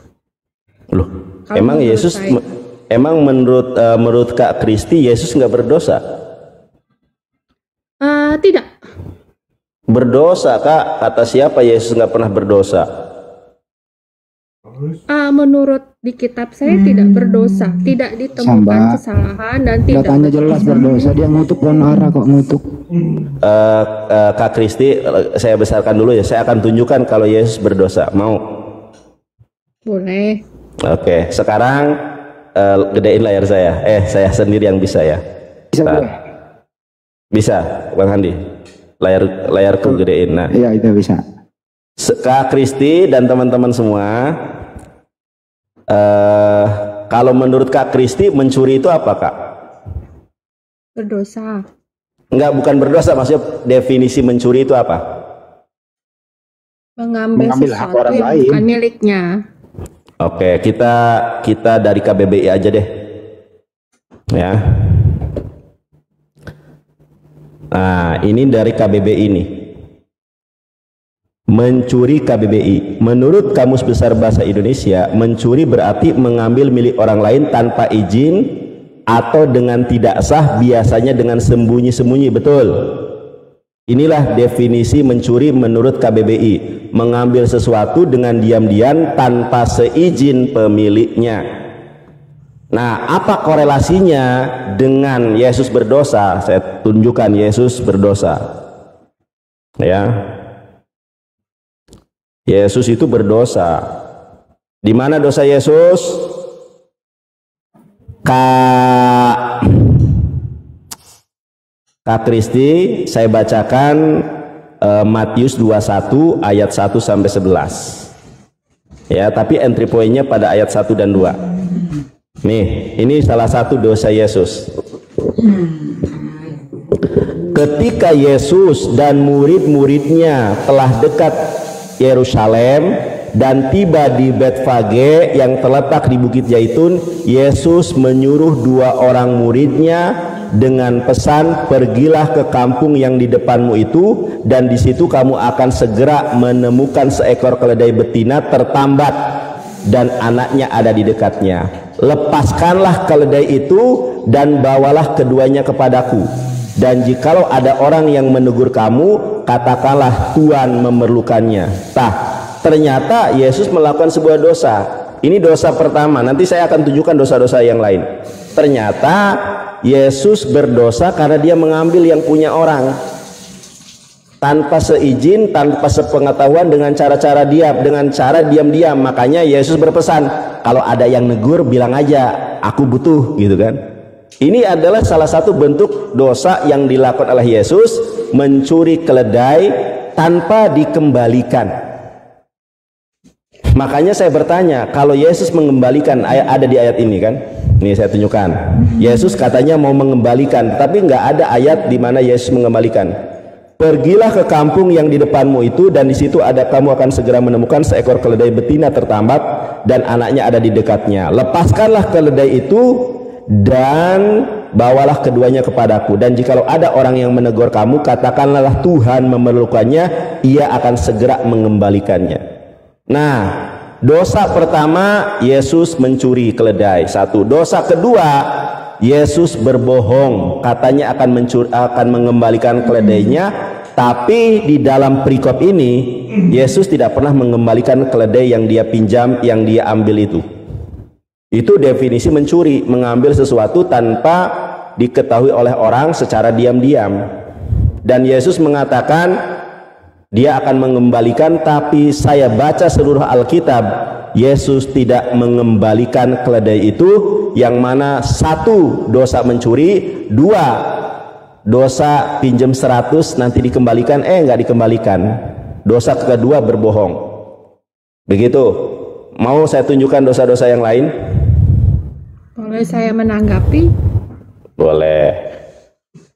Loh, Kalau emang menurut Yesus saya- emang menurut Kak Kristi Yesus nggak berdosa? Tidak. Berdosa Kak, kata siapa Yesus nggak pernah berdosa? Menurut di kitab saya tidak berdosa, tidak ditemukan Samba. kesalahan dan tidak Datanya jelas berdosa, dia ngutuk pohon ara kok ngutuk. Kak Kristi, saya besarkan dulu ya. Saya akan tunjukkan kalau Yesus berdosa. Mau? boleh. Oke, sekarang gedein layar saya. Saya sendiri yang bisa ya. Bisa Nah, boleh? bisa, Bang Handi. Layarku gedein. Nah, Iya itu bisa. Kak Kristi dan teman-teman semua, kalau menurut Kak Kristi mencuri itu apa Kak? Berdosa. Enggak, bukan berdosa, maksudnya definisi mencuri itu apa? Mengambil Mengambil hak sesuatu orang yang lain. bukan miliknya. Oke, kita dari KBBI aja deh, ya. Nah, ini dari KBBI nih. Mencuri KBBI. Menurut Kamus Besar Bahasa Indonesia, mencuri berarti mengambil milik orang lain tanpa izin atau dengan tidak sah, biasanya dengan sembunyi-sembunyi, betul? Inilah definisi mencuri menurut KBBI. Mengambil sesuatu dengan diam-diam tanpa seizin pemiliknya. Nah, apa korelasinya dengan Yesus berdosa? Saya tunjukkan Yesus berdosa. Ya. Yesus itu berdosa. Di mana dosa Yesus? Kak Kristi, saya bacakan Matius 21 ayat 1 sampai 11. Ya, tapi entry point-nya pada ayat 1 dan 2. Nih, ini salah satu dosa Yesus. Ketika Yesus dan murid-muridnya telah dekat Yerusalem dan tiba di Betfage yang terletak di Bukit Zaitun, Yesus menyuruh 2 orang muridnya dengan pesan, pergilah ke kampung yang di depanmu itu, dan di situ kamu akan segera menemukan seekor keledai betina tertambat dan anaknya ada di dekatnya. Lepaskanlah keledai itu dan bawalah keduanya kepadaku. Dan jikalau ada orang yang menegur kamu, katakanlah Tuhan memerlukannya. Ternyata Yesus melakukan sebuah dosa. Ini dosa pertama. Nanti saya akan tunjukkan dosa-dosa yang lain. Ternyata Yesus berdosa karena dia mengambil yang punya orang tanpa seizin, tanpa sepengetahuan, dengan cara-cara diam-diam. Makanya Yesus berpesan, kalau ada yang negur bilang aja, aku butuh, gitu kan. Ini adalah salah satu bentuk dosa yang dilakukan oleh Yesus, mencuri keledai tanpa dikembalikan. Makanya saya bertanya, kalau Yesus mengembalikan, ada di ayat ini kan? Ini saya tunjukkan. Yesus katanya mau mengembalikan, tapi nggak ada ayat di mana Yesus mengembalikan. Pergilah ke kampung yang di depanmu itu, dan di situ kamu akan segera menemukan seekor keledai betina tertambat dan anaknya ada di dekatnya. Lepaskanlah keledai itu dan bawalah keduanya kepadaku. Dan jikalau ada orang yang menegur kamu, katakanlah Tuhan memerlukannya, ia akan segera mengembalikannya. Nah, dosa pertama, Yesus mencuri keledai. Satu. Dosa kedua, Yesus berbohong, katanya akan mengembalikan keledainya, tapi di dalam perikop ini Yesus tidak pernah mengembalikan keledai yang dia pinjam, yang dia ambil itu. Itu definisi mencuri, mengambil sesuatu tanpa diketahui oleh orang secara diam-diam. Dan Yesus mengatakan dia akan mengembalikan, tapi saya baca seluruh Alkitab, Yesus tidak mengembalikan keledai itu, yang mana satu, dosa mencuri, dua, dosa pinjam 100 nanti dikembalikan, nggak dikembalikan. Dosa kedua, berbohong. Begitu. Mau saya tunjukkan dosa-dosa yang lain? Boleh saya menanggapi? Boleh.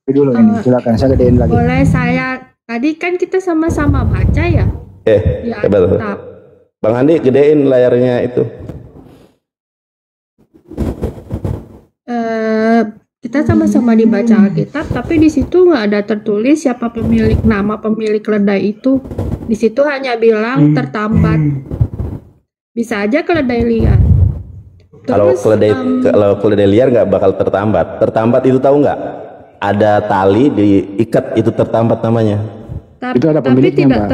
Dulu ini, silakan saya gedein lagi. Boleh saya, tadi kan kita sama-sama baca ya? Ya, betul. Bang Andi, gedein layarnya itu. Kita sama-sama dibaca Alkitab, tapi di situ nggak ada tertulis siapa nama pemilik keledai itu. Di situ hanya bilang tertambat. Bisa aja keledai liar. Terus, kalau keledai liar nggak bakal tertambat. Tertambat itu tahu nggak? Ada tali diikat, itu tertambat namanya. Itu ada pemiliknya,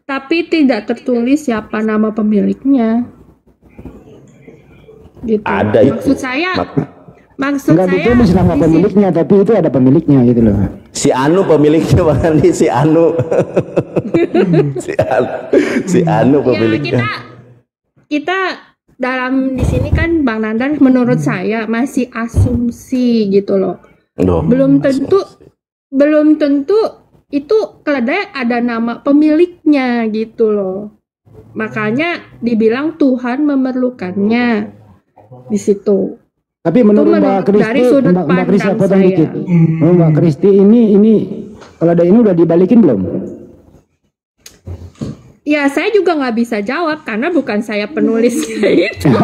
tapi tidak tertulis siapa nama pemiliknya. Gitu. Ada maksud itu. saya Enggak ditulis nama pemiliknya, tapi itu ada pemiliknya gitu loh. Si Anu pemiliknya, Bang Andi, si Anu. si Anu pemiliknya. Ya, kita dalam di sini kan Bang Nandar, menurut saya masih asumsi gitu loh. Belum tentu itu keledai ada nama pemiliknya gitu loh. Makanya dibilang Tuhan memerlukannya di situ. Tapi menurut Mbak Kristi, potong dikit. Mbak Kristi, ini keledai ini udah dibalikin belum? Ya, saya juga nggak bisa jawab karena bukan saya penulisnya itu,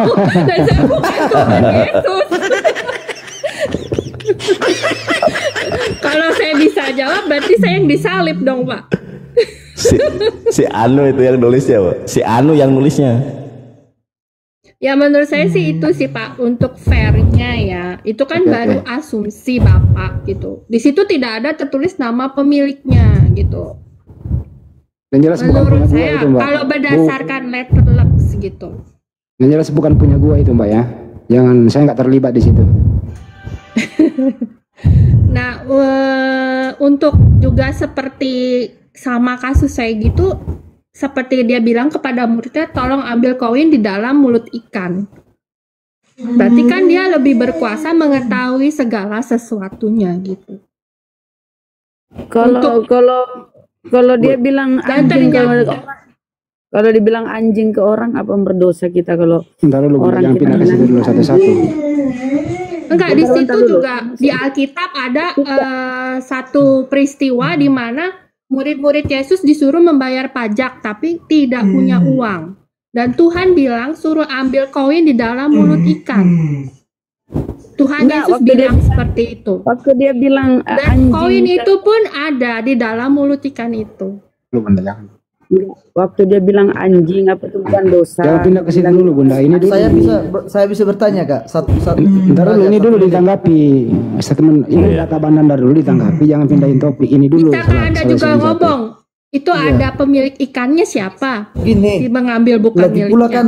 dan saya bukan Tuhan Yesus. Kalau saya bisa jawab, berarti saya yang disalib dong, Pak. Si Anu itu yang nulisnya, Pak. Si Anu yang nulisnya. Ya, menurut saya sih itu sih, Pak, untuk fairnya ya. Itu kan baru asumsi Bapak gitu. Di situ tidak ada tertulis nama pemiliknya gitu. Dan jelas menurut saya itu, Mbak. Kalau berdasarkan letterlux gitu. Dan jelas bukan punya gua itu, Mbak ya. Jangan, saya nggak terlibat di situ. Nah, untuk juga seperti sama kasus saya gitu, seperti dia bilang kepada muridnya, tolong ambil koin di dalam mulut ikan. Berarti kan dia lebih berkuasa mengetahui segala sesuatunya gitu. Kalau dia bilang Dan anjing ternyata- kalau dibilang anjing ke orang, apa berdosa kita kalau Ntar dulu, orang jangan kita pindah ke situ dulu satu-satu. Enggak, di situ juga di Alkitab ada satu peristiwa di mana murid-murid Yesus disuruh membayar pajak tapi tidak punya uang. Dan Tuhan bilang suruh ambil koin di dalam mulut ikan. Tuhan Enggak, Yesus waktu dia- bilang seperti itu. waktu dia bilang Dan anjing, koin itu pun ada di dalam mulut ikan itu. Lu Bunda jangan. waktu dia bilang anjing, apa itu bukan dosa? Jangan pindah ke situ dulu Bunda. Ini dulu. Saya bisa bertanya Kak, satu Ntar dulu, ini dulu ditanggapi. Statement ini kata Bang Nandar dulu ditanggapi, jangan pindahin topik. Ini dulu. Bisa kan Anda juga ngomong, itu ada pemilik ikannya siapa? Gini, Di mengambil bukan lagi pula miliknya. kan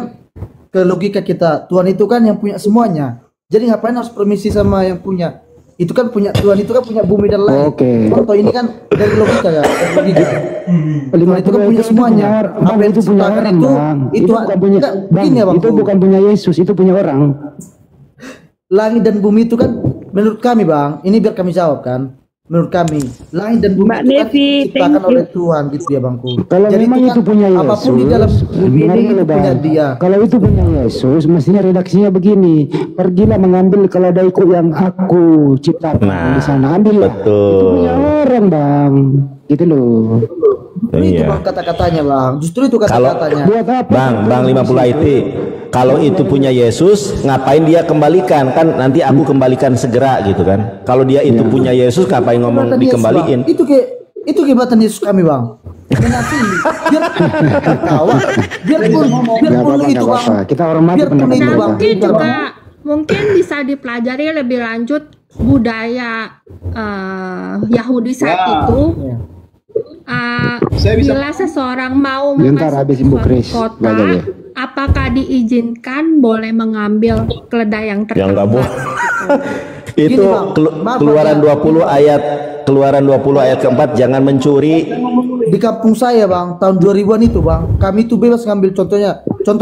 ke logika kita, Tuhan itu kan yang punya semuanya. Jadi ngapain harus permisi sama yang punya? Itu kan punya Tuhan, itu kan punya bumi dan langit. Oke. Contoh ini kan dari logika ya, dari logika. Tuhan itu kan punya semuanya. Bang, itu punya orang, Bang. Itu bukan punya, Bang, begini ya, Bang. itu bukan punya Yesus, itu punya orang. Langit dan bumi itu kan menurut kami Bang, ini biar kami jawab kan. Menurut kami, langit dan bumi Mbak itu kan Nevi, diciptakan thank you. oleh Tuhan gitu ya Bangku. Kalau memang kan itu punya Yesus, apapun di dalam bumi ini dengar dulu, itu punya Bang. dia. Kalau itu punya Yesus, mestinya redaksinya begini: pergilah mengambil keledaiku yang aku ciptakan di sana, ambillah. betul. Itu punya orang, Bang. Gitu loh. Itu Iya. Bang kata-katanya Bang. Justru itu Kalau kata-katanya. Buat apa? Bang 50 IT, kalau itu punya Yesus, ngapain dia kembalikan? Kan nanti aku kembalikan segera gitu kan. Kalau dia itu punya Yesus, ngapain ngomong Keberatan Yesus, dikembaliin? Bang. Itu keberatan Yesus kami Bang. Menasih, biar ketawa, biarpun Nggak apa-apa, itu nggak Bang. apa-apa. Kita hormati Biarpun pendapat itu mereka. Bang. Mungkin juga mungkin bisa dipelajari lebih lanjut budaya Yahudi saat Ya. itu. Saya bisa- Bila seseorang mau Bentar, habis Ibu suatu Kris. kota, Baca ya. apakah diizinkan boleh mengambil keledai yang Yang nggak tertambat? boleh. Itu Gini, Bang. Maaf, keluaran Bang. 20 ayat keempat, jangan mencuri. Di kampung saya Bang, tahun 2000-an itu Bang, kami itu bebas ngambil contoh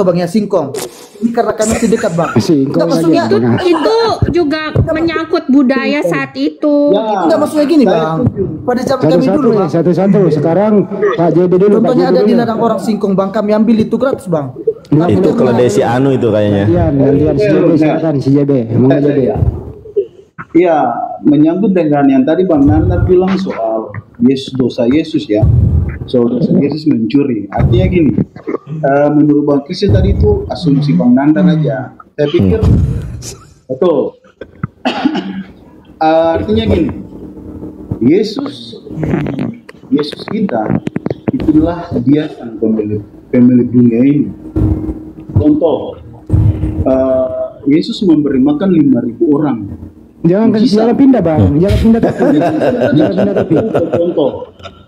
Bang ya singkong. Ini karena kami masih dekat Bang. Singkong Enggak maksudnya, aja, Bang. Itu juga menyangkut budaya saat itu. enggak maksudnya gini Bang. Pada zaman kami Satu-satu dulu ya, Bang. satu-satu. Sekarang Pak JB dulu. Contohnya Pak ada JB di dulu. ladang orang singkong Bang, kami ambil itu gratis Bang. Itu keledai si Anu itu kayaknya. Gantian si JB, silakan si JB. Monggo JB. Iya, menyambut dengan yang tadi Bang Nanda bilang soal dosa Yesus ya, soal dosa Yesus mencuri. Artinya gini, menurut Bang Kris tadi itu asumsi Bang Nanda aja. Saya pikir betul. Artinya gini, Yesus kita itulah dia yang pemilik dunia ini. Contoh, Yesus memberi makan 5.000 orang. Jangan pindah Bang, jangan pindah topik. Jangan pindah topik. Contoh.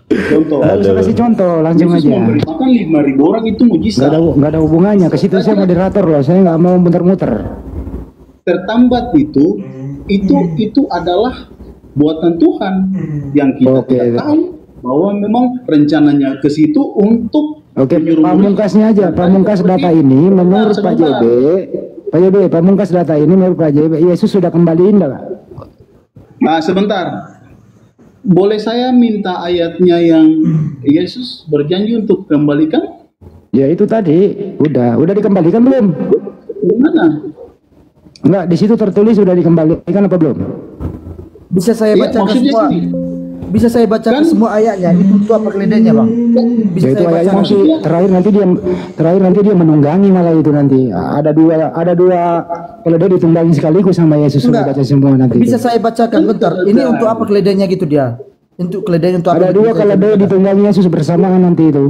Nggak usah kasih contoh, langsung Yesus aja. memberi makan 5.000 orang itu mujizat. Nggak ada hubungannya. Ke situ saya moderator loh, saya nggak mau muter-muter. Tertambat itu adalah buatan Tuhan yang kita tidak tahu bahwa memang rencananya ke situ untuk Oke, menyuruh pamungkasnya aja. Pamungkas data ini menurut Pak JB, pamungkas data ini menurut Pak JB, Yesus sudah kembaliin enggak? Nah, sebentar. Boleh saya minta ayatnya yang Yesus berjanji untuk kembalikan? Ya itu tadi, udah dikembalikan belum? Mana? Enggak, di situ tertulis sudah dikembalikan apa belum? Bisa saya Iya, bacakan maksudnya semua. gini. Bisa saya bacakan Kan- semua ayatnya. Itu apa keledainya Bang? Bisa Ya itu saya ayatnya bacakan. nanti terakhir nanti dia menunggangi malah itu nanti. Ada dua keledai ditunggangi sekaligus sama Yesus, sudah Enggak. baca semua nanti. Bisa saya bacakan bentar. Ini untuk apa keledainya gitu dia? Untuk keledai untuk apa? Ada dua keledai ditunggangi Yesus bersamaan nanti itu.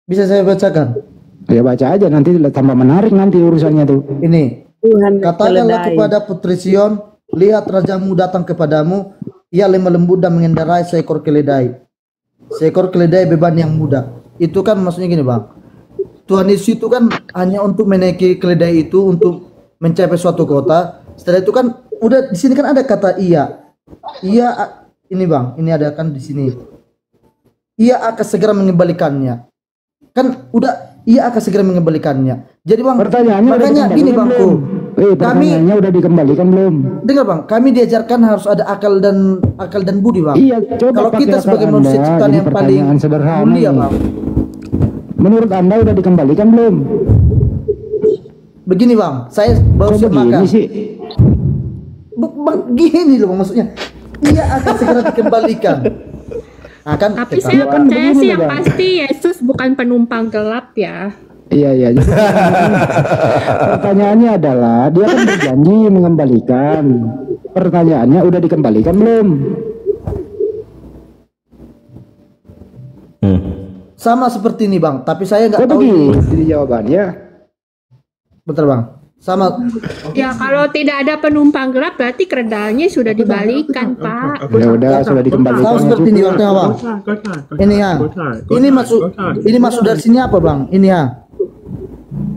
Bisa saya bacakan. Ya baca aja nanti tambah menarik nanti urusannya tuh. Ini. Tuhan Katakanlah keledai. kepada putri Sion, lihat rajamu datang kepadamu, ia lemah lembut dan mengendarai seekor keledai. Seekor keledai beban yang muda. Itu kan maksudnya gini Bang. Tuhan Yesus itu kan hanya untuk menaiki keledai itu untuk mencapai suatu kota. Setelah itu kan udah di sini kan ada kata ia. Ini Bang, ini ada kan di sini. Ia akan segera mengembalikannya. kan udah ia akan segera mengembalikannya. Jadi Bang, Pertanyaannya udah makanya gini dikembalikan Bangku, belum? Pertanyaannya udah dikembalikan belum? dengar Bang, kami diajarkan harus ada akal dan budi Bang. Iya, coba Kalau pakai kita akal sebagai manusia Anda. ciptaan Ini yang paling pertanyaan sederhana mulia ini. Bang. Menurut Anda udah dikembalikan belum? Begini Bang, saya baru Kok siap makan. begini sih? Bang, gini loh maksudnya. Ia akan segera dikembalikan. Akan Tapi saya percaya sih yang pasti Yesus bukan penumpang gelap ya. Iya. Pertanyaannya adalah dia kan berjanji mengembalikan. Pertanyaannya udah dikembalikan belum? sama seperti ini Bang, tapi saya nggak tahu jadi jawabannya. Betul Bang. Sama. Ya kalau tidak ada penumpang gelap berarti keredalnya sudah dibalikan Pak. Ya udah sudah dikembalikan. Tahu seperti ini Bang, Bang. Ini ya. Ini masuk dari sini apa Bang? Ini ya.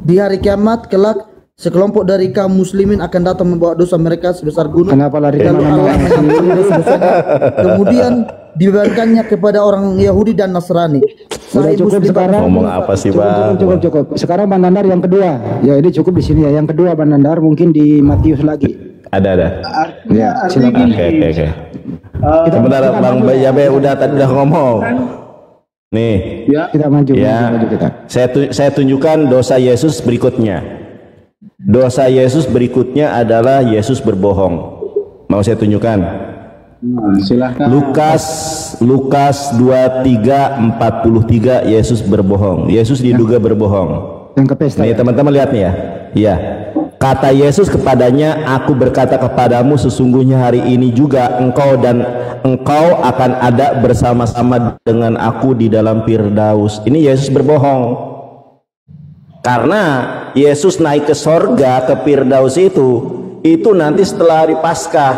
Di hari kiamat kelak sekelompok dari kaum muslimin akan datang membawa dosa mereka sebesar gunung. Kenapa lari Lalu kemana-mana? Allah mengampuni dosa-dosanya. Kemudian dibebankannya kepada orang Yahudi dan Nasrani. Udah cukup sekarang. Ngomong apa sih Bang? Cukup. Sekarang Bang Nandar yang kedua. Ya ini cukup di sini ya. Yang kedua Bang Nandar mungkin di Matius lagi. Ada. Ya silakan. Oke. Kita bentar Bang Jabe udah ngomong. Nih. Ya. Kita maju. Ya. Maju kita. Saya tunjukkan dosa Yesus berikutnya. Dosa Yesus berikutnya adalah Yesus berbohong. Mau saya tunjukkan? Silahkan. Lukas 23:43 Yesus berbohong. Yesus diduga berbohong. Yang ke pesta. Nih teman-teman lihat nih ya. Iya. Kata Yesus kepadanya, aku berkata kepadamu sesungguhnya hari ini juga engkau akan ada bersama-sama dengan aku di dalam Firdaus. Ini Yesus berbohong. Karena Yesus naik ke sorga ke Firdaus itu nanti setelah hari Paskah.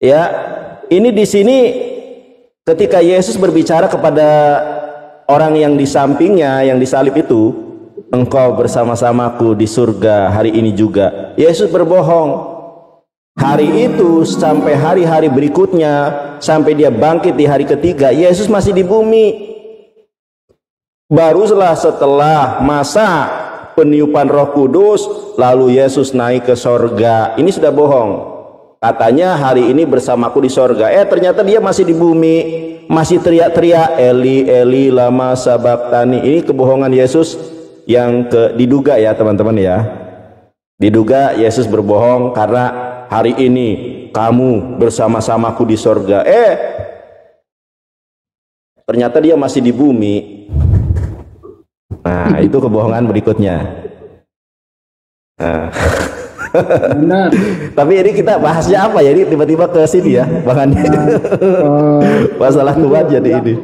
Ya, ini di sini ketika Yesus berbicara kepada orang yang di sampingnya yang disalib itu, engkau bersama-samaku di surga hari ini juga. Yesus berbohong. Hari itu sampai hari-hari berikutnya, sampai dia bangkit di hari ketiga, Yesus masih di bumi. Barulah setelah masa peniupan Roh Kudus, lalu Yesus naik ke sorga. Ini sudah bohong. Katanya hari ini bersamaku di sorga. Ternyata dia masih di bumi, masih teriak-teriak Eli Eli lama sabachthani. Ini kebohongan Yesus yang diduga ya teman-teman ya. Diduga Yesus berbohong karena hari ini kamu bersama-samaku di sorga. Ternyata dia masih di bumi. Nah, itu kebohongan berikutnya. Nah. Benar. Tapi ini kita bahasnya apa ya? Ini tiba-tiba ke sini ya, Bang Andi. Masalah Tuhan jadi ini.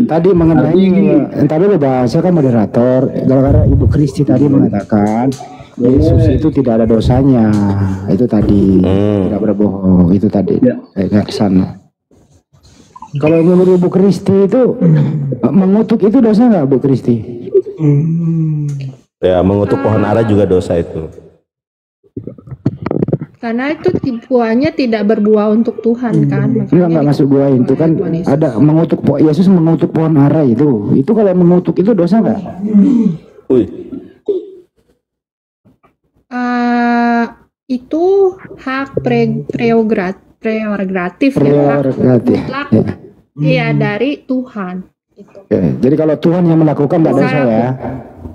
Tadi mengenai tadi bahasa kan moderator, gara-gara Ibu Kristi tadi mengatakan Yesus itu tidak ada dosanya. Itu tadi tidak berbohong. Itu tadi. Saya ke sana. Kalau menurut Ibu Kristi itu mengutuk itu dosa nggak Bu Kristi? Ya, mengutuk pohon ara juga dosa itu. Karena itu buahnya tidak berbuah untuk Tuhan kan. Nggak masuk buah itu kan ada mengutuk Yesus mengutuk pohon ara itu. Itu kalau mengutuk itu dosa nggak? Itu hak prerogatif ya, hak mutlak ya dari Tuhan. Gitu. Jadi kalau Tuhan yang melakukan nggak dosa ya?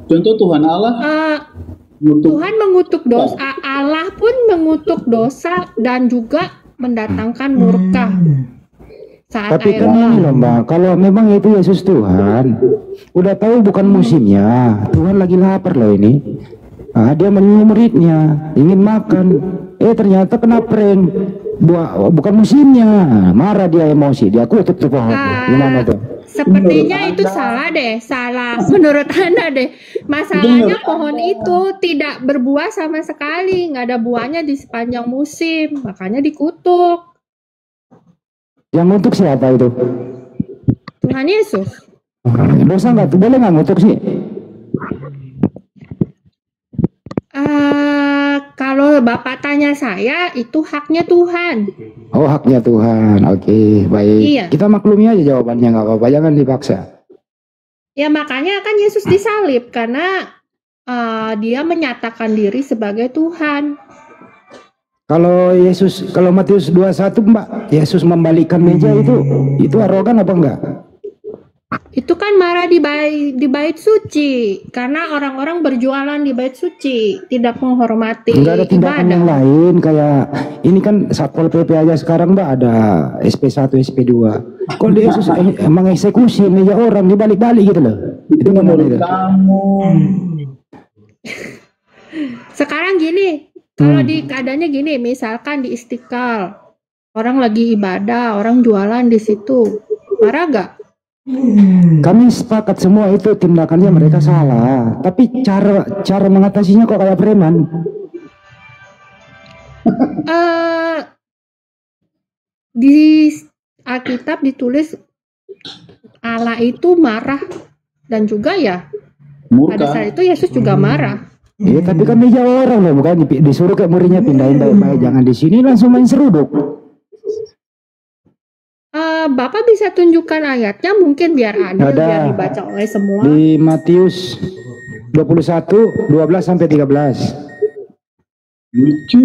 Contoh Tuhan Allah. Tuhan mengutuk dosa, Allah pun mengutuk dosa dan juga mendatangkan murka saat Tapi air kan ini loh Mbak, kalau memang itu Yesus Tuhan, udah tahu bukan musimnya, Tuhan lagi lapar loh ini. Dia menyuruh muridnya ingin makan, ternyata kena prank, bukan musimnya, marah dia emosi, dia kutuk tuh pohon. Gimana tuh? Sepertinya itu salah deh, salah menurut Anda deh. Masalahnya pohon itu tidak berbuah sama sekali, nggak ada buahnya di sepanjang musim, makanya dikutuk. Yang ngutuk siapa itu? Tuhan Yesus. Dosa nggak tuh, boleh nggak ngutuk sih? Kalau Bapak tanya saya, itu haknya Tuhan. Oh, haknya Tuhan. Oke, baik. Iya. Kita maklumi aja jawabannya, nggak apa-apa. Jangan dipaksa. Ya makanya kan Yesus disalib karena dia menyatakan diri sebagai Tuhan. Kalau Matius 21 Mbak, Yesus membalikkan meja itu arogan apa enggak? Itu kan marah di bait suci karena orang-orang berjualan di bait suci, tidak menghormati Enggak ada tindakan ibadah. yang lain kayak ini kan Satpol PP aja sekarang Mbak ada SP1, SP2. Kalau Yesus mengeksekusi meja orang dibalik-balik gitu loh. Itu gimana itu? Sekarang gini, kalau di keadaannya gini, misalkan di Istiqlal, orang lagi ibadah, orang jualan di situ, marah gak? Kami sepakat semua itu tindakannya mereka salah, tapi cara mengatasinya kok kayak preman. Di Alkitab ditulis Allah itu marah dan juga ya pada saat itu Yesus juga marah. Iya, tapi kan meja orang loh, bukan disuruh kayak muridnya pindahin baik-baik, jangan di sini langsung main seruduk. Bapak bisa tunjukkan ayatnya mungkin biar ada biar dibaca oleh semua. Di Matius 21 12 sampai 13. Lucu.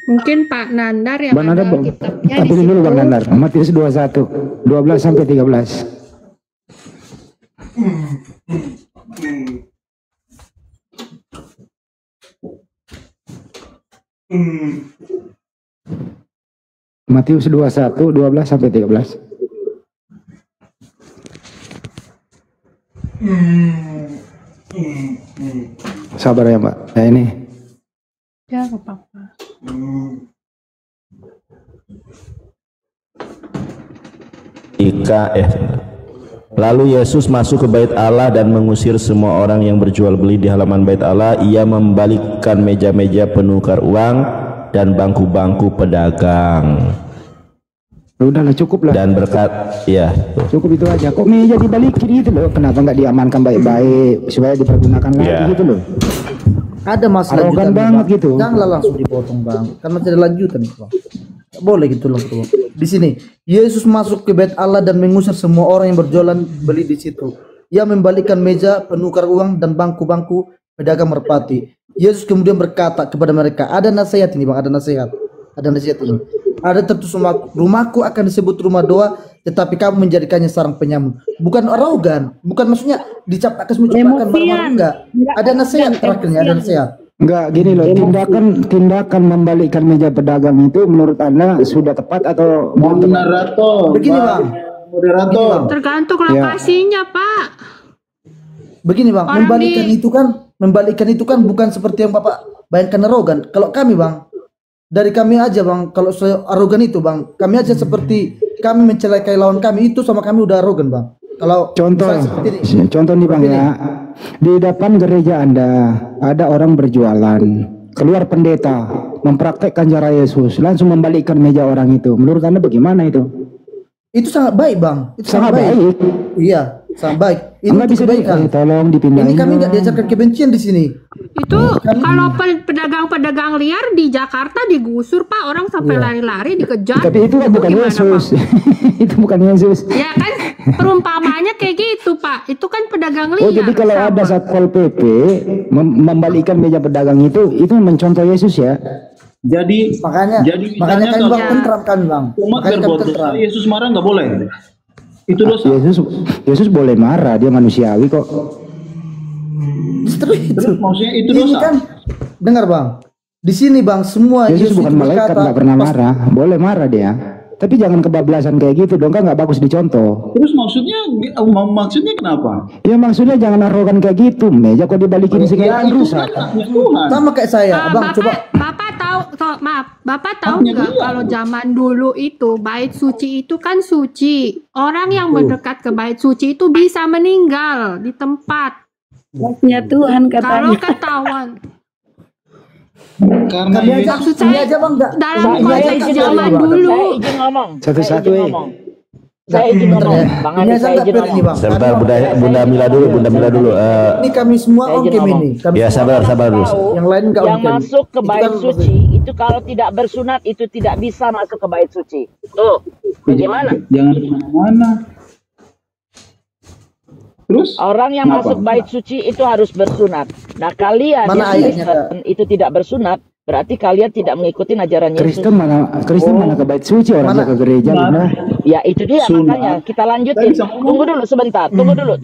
Mungkin Pak Nandar yang Bang Nandar, kitabnya di ambilin dulu situ. Bang Nandar. Matius 21 12 sampai 13. Matius 21 12 sampai 13. Sabar ya Mbak. Ya ini. Ya, nggak apa-apa. Lalu Yesus masuk ke bait Allah dan mengusir semua orang yang berjual beli di halaman bait Allah. Ia membalikkan meja-meja penukar uang dan bangku-bangku pedagang. Udahlah cukup lah. Dan berkat, ya. Cukup itu aja. Kok meja dibalikin gitu loh? Kenapa nggak diamankan baik-baik supaya dipergunakan lagi gitu loh? Ada masalah arogan banget gitu. Janganlah langsung dipotong bang, karena tidak lanjutan bang. Nggak boleh gitu loh bang. Di sini Yesus masuk ke bait Allah dan mengusir semua orang yang berjualan beli di situ. Ia membalikkan meja penukar uang dan bangku-bangku pedagang merpati. Yesus kemudian berkata kepada mereka, ada nasihat ini bang, ada nasihat ini. Ada tertulis rumahku akan disebut rumah doa, tetapi kamu menjadikannya sarang penyamun. Bukan arogan, bukan maksudnya dicap akan marah-marah, enggak. Ada nasihat terakhirnya, ada nasihat. Enggak, gini loh, tindakan membalikkan meja pedagang itu menurut Anda sudah tepat atau moderator? Begini bang, moderator. Tergantung lokasinya Pak. Begini bang, membalikkan itu kan bukan seperti yang Bapak bayangkan arogan. Kalau kami bang, dari kami aja bang, kalau saya arogan itu bang, kami aja seperti kami mencelakai lawan kami itu sama kami udah arogan bang. Kalau contoh nih bang ya, di depan gereja Anda ada orang berjualan, keluar pendeta mempraktekkan cara Yesus, langsung membalikkan meja orang itu. Menurut Anda bagaimana itu? Itu sangat baik bang. Itu sangat baik. Iya, sangat baik. Ini Enggak bisa tolong dipindahin. Ini kami nggak diajarkan kebencian di sini. Itu kalau pedagang-pedagang liar di Jakarta digusur Pak, orang sampai lari-lari dikejar. Tapi itu bukan Yesus. Itu bukan Yesus. Ya kan perumpamanya kayak gitu Pak. Itu kan pedagang liar. Oh jadi kalau ada Satpol PP membalikkan meja pedagang itu mencontoh Yesus ya? Jadi makanya kan bang tentram kan bang. Umat berbuat dosa, Yesus marah nggak boleh. Itu dosa. Yesus boleh marah, dia manusiawi kok. Justru itu. Maksudnya itu ini dosa. kan dengar bang, di sini bang semua Yesus bukan malaikat, nggak pernah marah. Boleh marah dia, tapi jangan kebablasan kayak gitu dong, kan nggak bagus dicontoh. Terus maksudnya kenapa? Ya maksudnya jangan arogan kayak gitu, meja kok dibalikin segala rusak. Sama kayak saya, abang coba. Bapak tahu nggak kalau zaman dulu itu bait suci itu kan suci. Orang yang mendekat ke bait suci itu bisa meninggal di tempat. Ya Tuhan katanya. Kalau ketahuan. Karena maksud saya dalam konteks zaman dulu. Saya izin ngomong. Satu-satu Saya izin ngomong. Bang Adi, saya izin ngomong. Sebentar Bunda Mila dulu. Ini kami semua on cam ini. Ya sabar dulu. Yang lain nggak yang masuk ke bait suci itu kalau tidak bersunat itu tidak bisa masuk ke bait suci. Tuh, bagaimana? Jangan kemana-mana. Terus orang yang kenapa? masuk bait suci itu harus bersunat. Nah, kalian Mana yang ayatnya, Kristen itu tidak bersunat, berarti kalian tidak mengikuti ajaran Yesus. Kristen mana ke bait suci, orang Mana? ke gereja bunda. Ya itu dia, Sunat. makanya kita lanjutin. Tunggu dulu sebentar, tunggu dulu,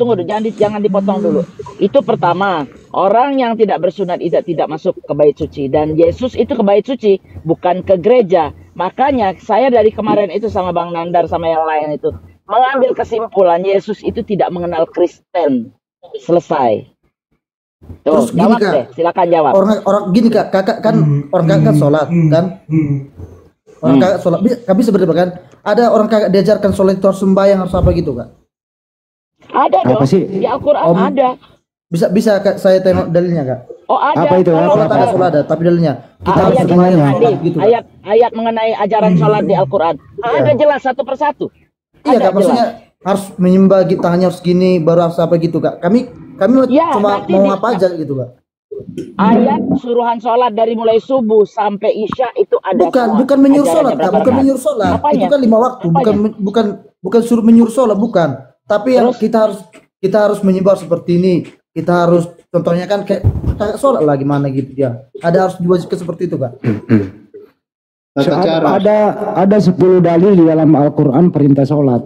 jangan dipotong dulu. Itu pertama, orang yang tidak bersunat tidak masuk ke bait suci, dan Yesus itu ke bait suci, bukan ke gereja. Makanya saya dari kemarin itu sama Bang Nandar sama yang lain itu mengambil kesimpulan Yesus itu tidak mengenal Kristen. Selesai. Tuh, Terus gini, jawab Kak. deh, silakan jawab. Orang gini Kak, kakak kan orang kakak sholat kan. Orang kakak sholat, kami sebenarnya kan ada orang kakak diajarkan sholat itu harus sembahyang harus apa gitu Kak. Ada Apa dong, sih? di Al-Quran Om, ada. Bisa Kak, saya tengok dalilnya Kak. Oh ada. Apa itu? Kalau Sholat ada saya- sholat ada, tapi dalilnya kita harus ayat sembahyang pertanyaannya. sholat gitu. Kak. ayat mengenai ajaran sholat di Al-Quran ada jelas satu persatu. Iya Ada Kak, maksudnya harus menyembah tangannya harus gini baru harus apa gitu Kak. Kami Ya, cuma nanti mau di- apa aja gitu Kak. ayat suruhan sholat dari mulai subuh sampai isya itu ada semua. Bukan menyuruh Ajarannya sholat Kak, berapa bukan rakaat? menyuruh sholat. Apanya? Itu kan 5 waktu, bukan suruh menyuruh sholat bukan. Tapi yang kita harus menyembah seperti ini. Kita harus contohnya kan kayak sholat lah gimana gitu ya. Ada harus diwajibkan seperti itu Kak. Tata cara. Ada 10 dalil di dalam Al-Quran perintah sholat.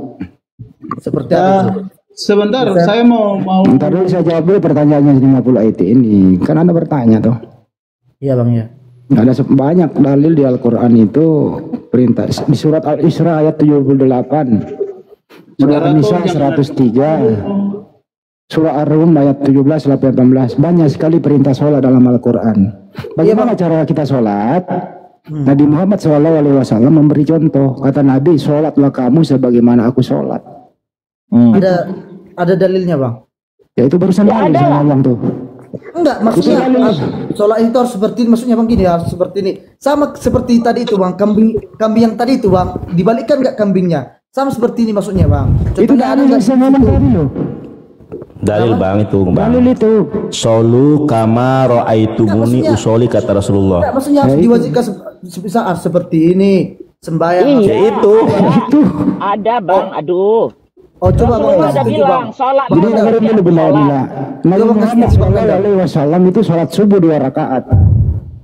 Seperti apa itu? Sebentar, saya mau Ntar dulu saya jawab dulu pertanyaannya 50 ayat ini. Kan Anda bertanya tuh. Iya Bang ya. Ada banyak dalil di Al-Quran itu perintah. Di surat Al-Isra ayat 78. Surat An-Nisa 103. Surah Ar-Rum ayat 17 18. Banyak sekali perintah sholat dalam Al-Quran. Bagaimana cara kita sholat? Nabi Muhammad SAW memberi contoh. Kata Nabi, sholatlah kamu sebagaimana aku sholat. Ada dalilnya Bang. Ya itu barusan dalil saya ngomong tuh. Enggak, maksudnya sholat itu harus seperti ini, maksudnya Bang gini harus seperti ini. Sama seperti tadi itu Bang, kambing yang tadi itu Bang, dibalikkan enggak kambingnya? Sama seperti ini maksudnya Bang. Itu dalil yang saya ngomong tadi loh. Dalil Bang itu Bang. Dalil itu. Solu kama ra'aitumuni usoli kata Rasulullah. Enggak, maksudnya harus diwajibkan saat seperti ini, sembahyang. Ya itu. Ada Bang, aduh. Oh coba Bang, Rasulullah ada bilang sholat Jadi dengerin dulu Bunda Bila. Nabi Muhammad SAW itu sholat subuh 2 rakaat.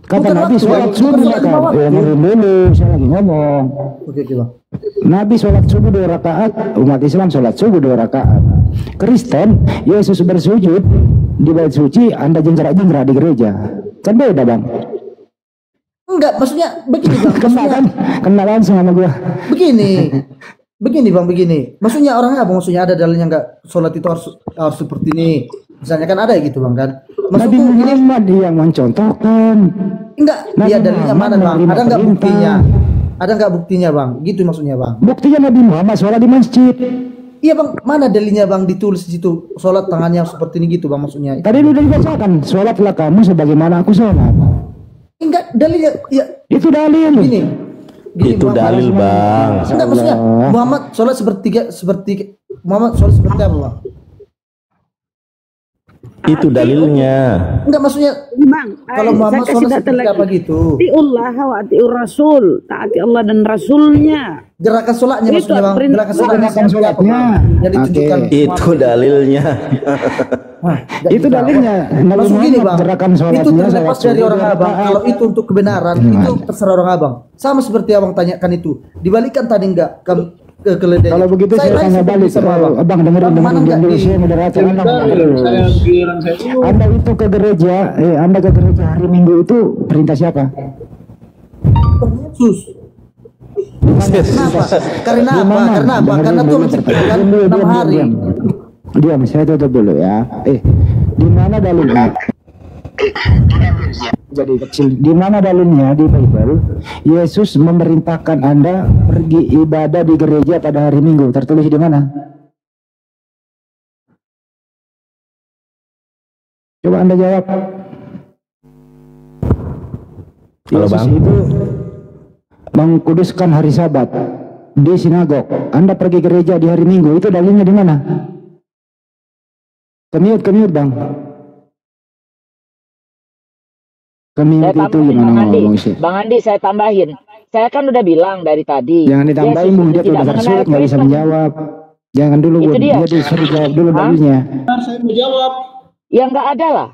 Kata Bukan Nabi waktu, sholat Bang. subuh Bukan kan? waktu. Ya dengerin dulu, saya lagi ngomong. Oke Bang. Nabi sholat subuh 2 rakaat, umat Islam sholat subuh 2 rakaat. Kristen, Yesus bersujud di bait suci, Anda jengkrak-jengkrak di gereja. Kan beda Bang. Enggak, maksudnya begini Bang. Kena langsung sama gua. Begini Bang, begini. Maksudnya orang apa? Maksudnya ada dalilnya enggak sholat itu harus seperti ini. Misalnya kan ada gitu Bang kan. Nabi Muhammad yang mencontohkan. Enggak, dia dalilnya mana Bang? Ada enggak buktinya? Ada enggak buktinya Bang? Gitu maksudnya Bang. Buktinya Nabi Muhammad sholat di masjid. Iya Bang, mana dalilnya Bang ditulis di situ sholat tangannya seperti ini gitu Bang maksudnya. Tadi udah dibacakan, sholatlah kamu sebagaimana aku sholat. Enggak, dalilnya ya itu dalil. Gini Itu Bang, dalil Bang. enggak maksudnya Muhammad sholat seperti Muhammad sholat seperti apa Bang? Itu dalilnya. Enggak maksudnya Bang, kalau Muhammad saya kasih sholat data seperti lagi. apa gitu. Atiullah wa atiur Rasul, taati Allah dan Rasulnya. Gerakan sholatnya Itu maksudnya Bang, perintah. gerakan sholatnya Gerakan seperti apa, sholatnya. Bang? Yang ditunjukkan Itu dalilnya. Itu dalilnya. Nabi Maksud gini Muhammad Bang, gerakan itu sholatnya terlepas sholat dari subuh orang 2 abang. rakaat. Kalau itu untuk kebenaran, itu terserah orang abang. Sama seperti abang tanyakan itu. Dibalikan tadi enggak keledai. Kalau begitu saya tanya balik sama abang. Abang dengerin Mana enggak dulu, di saya moderator Anda ngomong dulu. saya Anda itu ke gereja, Anda ke gereja hari Minggu itu perintah siapa? Yesus. Kenapa? Karena apa? Gimana? Karena apa? Dengerin Karena dulu Tuhan menciptakan pertanyaan. 6 hari. Diam, saya tutup dulu ya. Di mana dalilnya? Jadi kecil. Di mana dalilnya di Bible? Yesus memerintahkan Anda pergi ibadah di gereja pada hari Minggu. Tertulis di mana? Coba Anda jawab. Halo, Yesus Bang. itu mengkuduskan hari Sabat di sinagog. Anda pergi gereja di hari Minggu, itu dalilnya di mana? Kemiut Bang. Kemiut Saya itu tambahin gimana Bang Andi. ngomong sih? Bang Andi saya tambahin. Saya kan udah bilang dari tadi. Jangan ditambahin, Yesus Bung, itu dia tidak udah mengenal tersulit nggak bisa Kristen. menjawab. Jangan dulu, Itu Bun. dia. Dia disuruh jawab dulu Hah? dalilnya. Saya mau jawab. Ya nggak ada lah.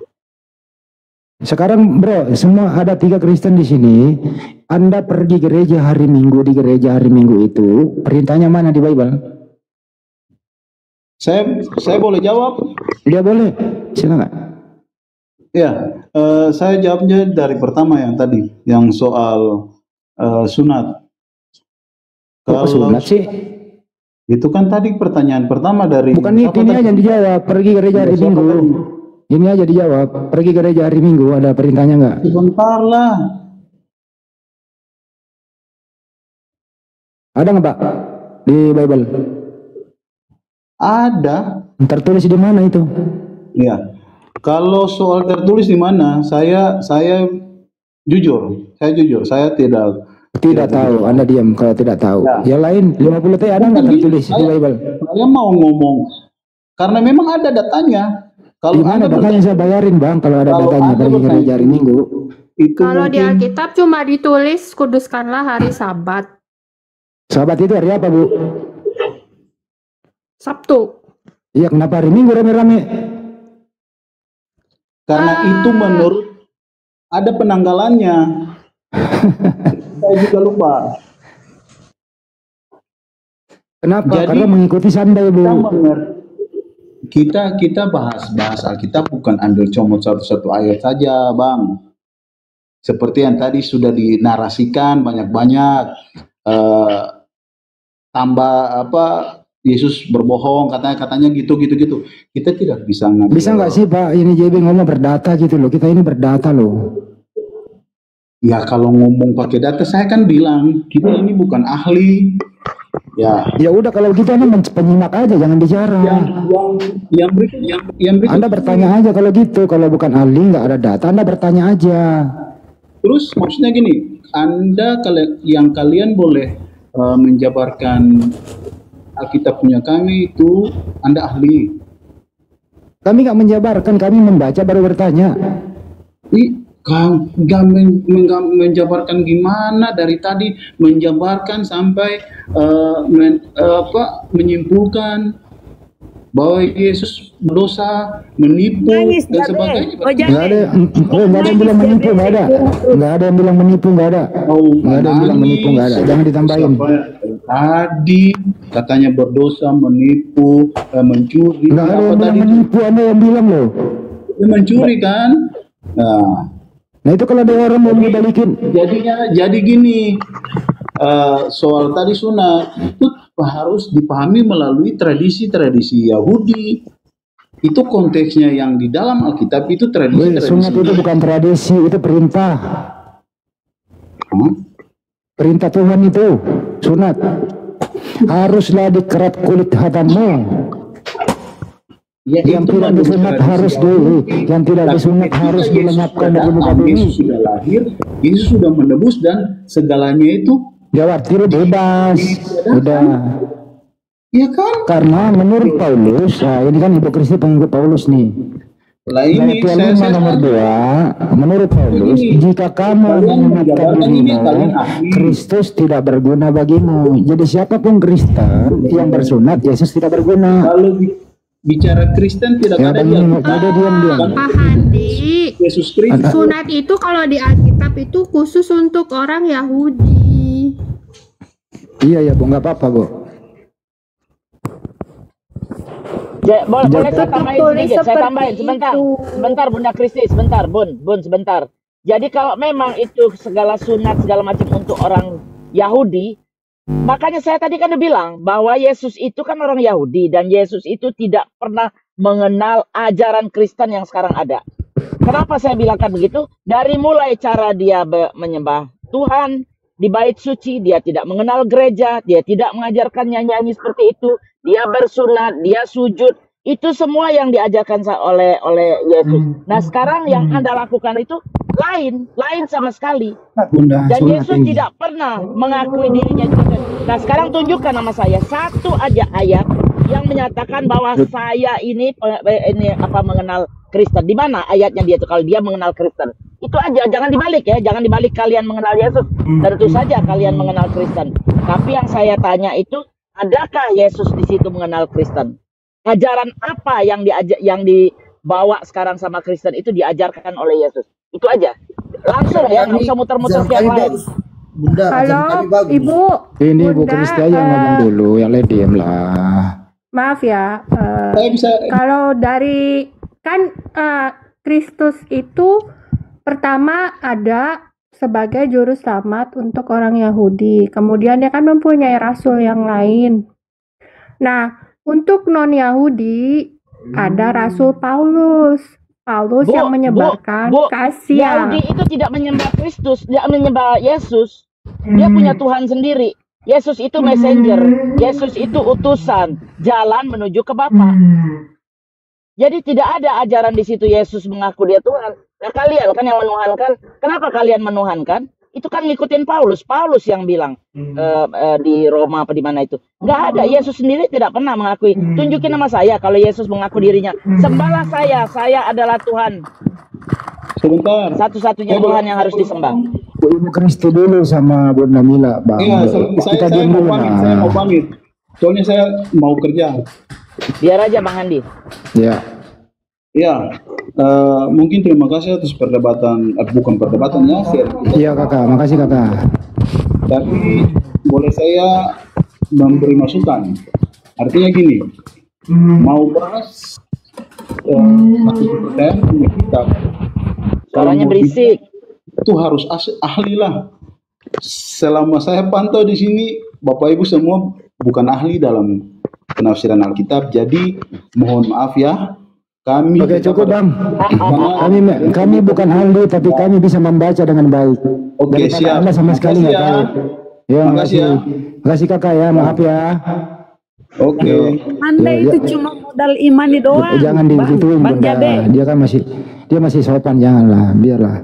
Sekarang bro, semua ada 3 Kristen di sini. Anda pergi gereja hari Minggu, di gereja hari Minggu itu perintahnya mana di Bible? Saya boleh jawab? Dia boleh, silakan. Ya, saya jawabnya dari pertama yang tadi, yang soal sunat. Kok sunat sih? Itu kan tadi pertanyaan pertama dari. Bukan ini aja dijawab, pergi gereja hari Minggu. Ini aja dijawab, pergi gereja hari Minggu, ada perintahnya nggak? Sebentar lah. Ada nggak Pak di Bible? Ada. Tertulis di mana itu? Ya. Kalau soal tertulis di mana, saya jujur, saya tidak tahu. Anda diam kalau tidak tahu. Yang lain 50 T ada nggak tertulis di Bible? Saya mau ngomong karena memang ada datanya. Kalau di mana datanya saya bayarin Bang kalau ada datanya pergi gereja hari Minggu. Kalau di Alkitab cuma ditulis kuduskanlah hari Sabat. Sabat itu hari apa, Bu? Sabtu. Iya, kenapa hari Minggu rame-rame? Karena itu menurut ada penanggalannya. Saya juga lupa. Kenapa? Jadi, karena mengikuti santai, Bu. Kita bahas Alkitab bukan ambil comot satu-satu ayat saja, Bang. Seperti yang tadi sudah dinarasikan banyak-banyak, tambah apa, Yesus berbohong, katanya gitu. Kita tidak bisa ngambil. Bisa nggak sih Pak, ini JB ngomong berdata gitu loh, kita ini berdata loh. Ya kalau ngomong pakai data, saya kan bilang, kita ini bukan ahli. Ya udah kalau gitu Anda penyimak aja, jangan bicara. Yang berikut Anda bertanya aja kalau gitu, kalau bukan ahli nggak ada data, Anda bertanya aja. Terus maksudnya gini, Anda yang kalian boleh menjabarkan Alkitab punya kami itu Anda ahli. Kami nggak menjabarkan, kami membaca baru bertanya. Nggak menjabarkan gimana dari tadi, menjabarkan sampai menyimpulkan bahwa Yesus berdosa, menipu dan sebagainya. Nggak ada yang bilang menipu, nggak ada. Nggak ada yang bilang menipu, nggak ada. Nggak ada yang bilang menipu, nggak ada. Jangan ditambahin. Tadi katanya berdosa, menipu, mencuri. Nggak ada yang bilang menipu, Anda yang bilang loh. Mencuri kan? Nah itu kalau ada orang mau dibalikin. Jadi gini, soal tadi sunat itu harus dipahami melalui tradisi-tradisi Yahudi. Itu konteksnya yang di dalam Alkitab itu tradisi-tradisi. Sunat itu bukan tradisi, itu perintah. Perintah Tuhan itu, sunat. Haruslah dikerat kulit hatammu. Yang tidak disunat harus dulu, yang tidak disunat harus dilenyapkan dari muka bumi. Yesus sudah lahir, Yesus sudah menebus dan segalanya itu jawab tidak bebas. Udah. Iya kan? Karena menurut Paulus, ini kan hipokrisnya pengikut Paulus nih. Pengertian nomor 2, menurut Paulus, jika kamu mengingatkan dirimu, Kristus tidak berguna bagimu. Jadi siapapun Kristen yang bersunat, Yesus tidak berguna. Kalau bicara Kristen tidak ada diam. Pak Handi, Yesus Kristus. Sunat itu kalau di Alkitab itu khusus untuk orang Yahudi. Iya Bu, nggak apa-apa Bu. Boleh saya tambahin sedikit, saya tambahin sebentar Bunda Kristi, sebentar Bun sebentar. Jadi kalau memang itu segala sunat segala macam untuk orang Yahudi, makanya saya tadi kan udah bilang bahwa Yesus itu kan orang Yahudi dan Yesus itu tidak pernah mengenal ajaran Kristen yang sekarang ada. Kenapa saya bilangkan begitu? Dari mulai cara dia menyembah Tuhan di bait suci, dia tidak mengenal gereja, dia tidak mengajarkan nyanyi-nyanyi seperti itu, dia bersunat, dia sujud, itu semua yang diajarkan oleh Yesus. Nah sekarang yang Anda lakukan itu lain sama sekali. Dan Yesus tidak pernah mengakui dirinya. Nah sekarang tunjukkan nama saya satu aja ayat yang menyatakan bahwa saya ini mengenal Kristen. Di mana ayatnya dia itu kalau dia mengenal Kristen? Itu aja, jangan dibalik ya, jangan dibalik kalian mengenal Yesus. Tentu saja kalian mengenal Kristen. Tapi yang saya tanya itu Adakah Yesus di situ mengenal Kristen? Ajaran apa yang dibawa sekarang sama Kristen itu diajarkan oleh Yesus? Itu aja. Langsung ya, nggak usah muter-muter yang lain. Bunda, Halo, Ibu. Ini Bu Bunda, Kristi aja ngomong dulu, yang lain diem lah. Maaf ya. Saya bisa Kalau dari kan Kristus itu pertama ada sebagai juru selamat untuk orang Yahudi. Kemudian dia kan mempunyai rasul yang lain. Nah, untuk non-Yahudi ada Rasul Paulus. Paulus yang menyebarkan kasih. Yahudi itu tidak menyembah Kristus, tidak menyembah Yesus. Dia punya Tuhan sendiri. Yesus itu messenger. Yesus itu utusan, jalan menuju ke Bapa. Jadi tidak ada ajaran di situ Yesus mengaku dia Tuhan. Nah, kalian kan yang menuhankan. Kenapa kalian menuhankan? Itu kan ngikutin Paulus. Paulus yang bilang di Roma apa di mana itu. Nggak ada. Yesus sendiri tidak pernah mengakui. Tunjukin nama saya kalau Yesus mengaku dirinya. Sembahlah saya adalah Tuhan. sebentar. Satu-satunya Tuhan yang harus disembah. Ibu Kristi dulu sama Bunda Mila, Bang. Iya, Kita saya diem dulu. mau pamit. Soalnya saya mau kerja. Biar aja Bang Andi. Ya. Ya, mungkin terima kasih atas perdebatan, bukan perdebatan ya, Iya kakak, makasih kakak. tapi boleh saya memberi masukan. Artinya gini, mau bahas punya kitab, Suaranya berisik. itu harus ahli lah. Selama saya pantau di sini, Bapak Ibu semua bukan ahli dalam penafsiran Alkitab, jadi mohon maaf ya. Kami Oke cukup Bang. Kami bukan ahli tapi kami bisa membaca dengan baik. Oke, Dari kakak siap. Anda sama sekali nggak tahu. Ya, Makasih ya. Makasih kakak ya, maaf ya. Oke. Anda Ya, itu ya. cuma modal iman doang. Jangan digituin Bang Bunda. Jabe. Dia kan masih sopan, janganlah, biarlah.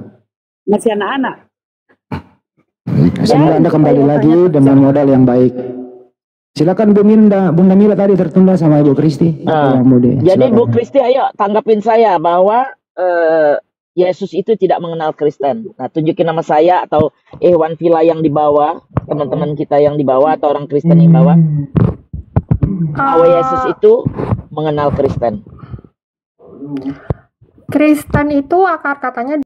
Masih anak-anak. Semoga Anda kembali lagi dengan modal yang baik. Silakan Bunda Mila tadi tertunda sama Ibu Kristi. Jadi Bu Kristi, ayo tanggapin saya bahwa Yesus itu tidak mengenal Kristen. Nah, tunjukin nama saya atau Iwan Villa yang dibawa, teman-teman kita yang dibawa atau orang Kristen yang bawa. Bahwa Yesus itu mengenal Kristen. Kristen itu akar katanya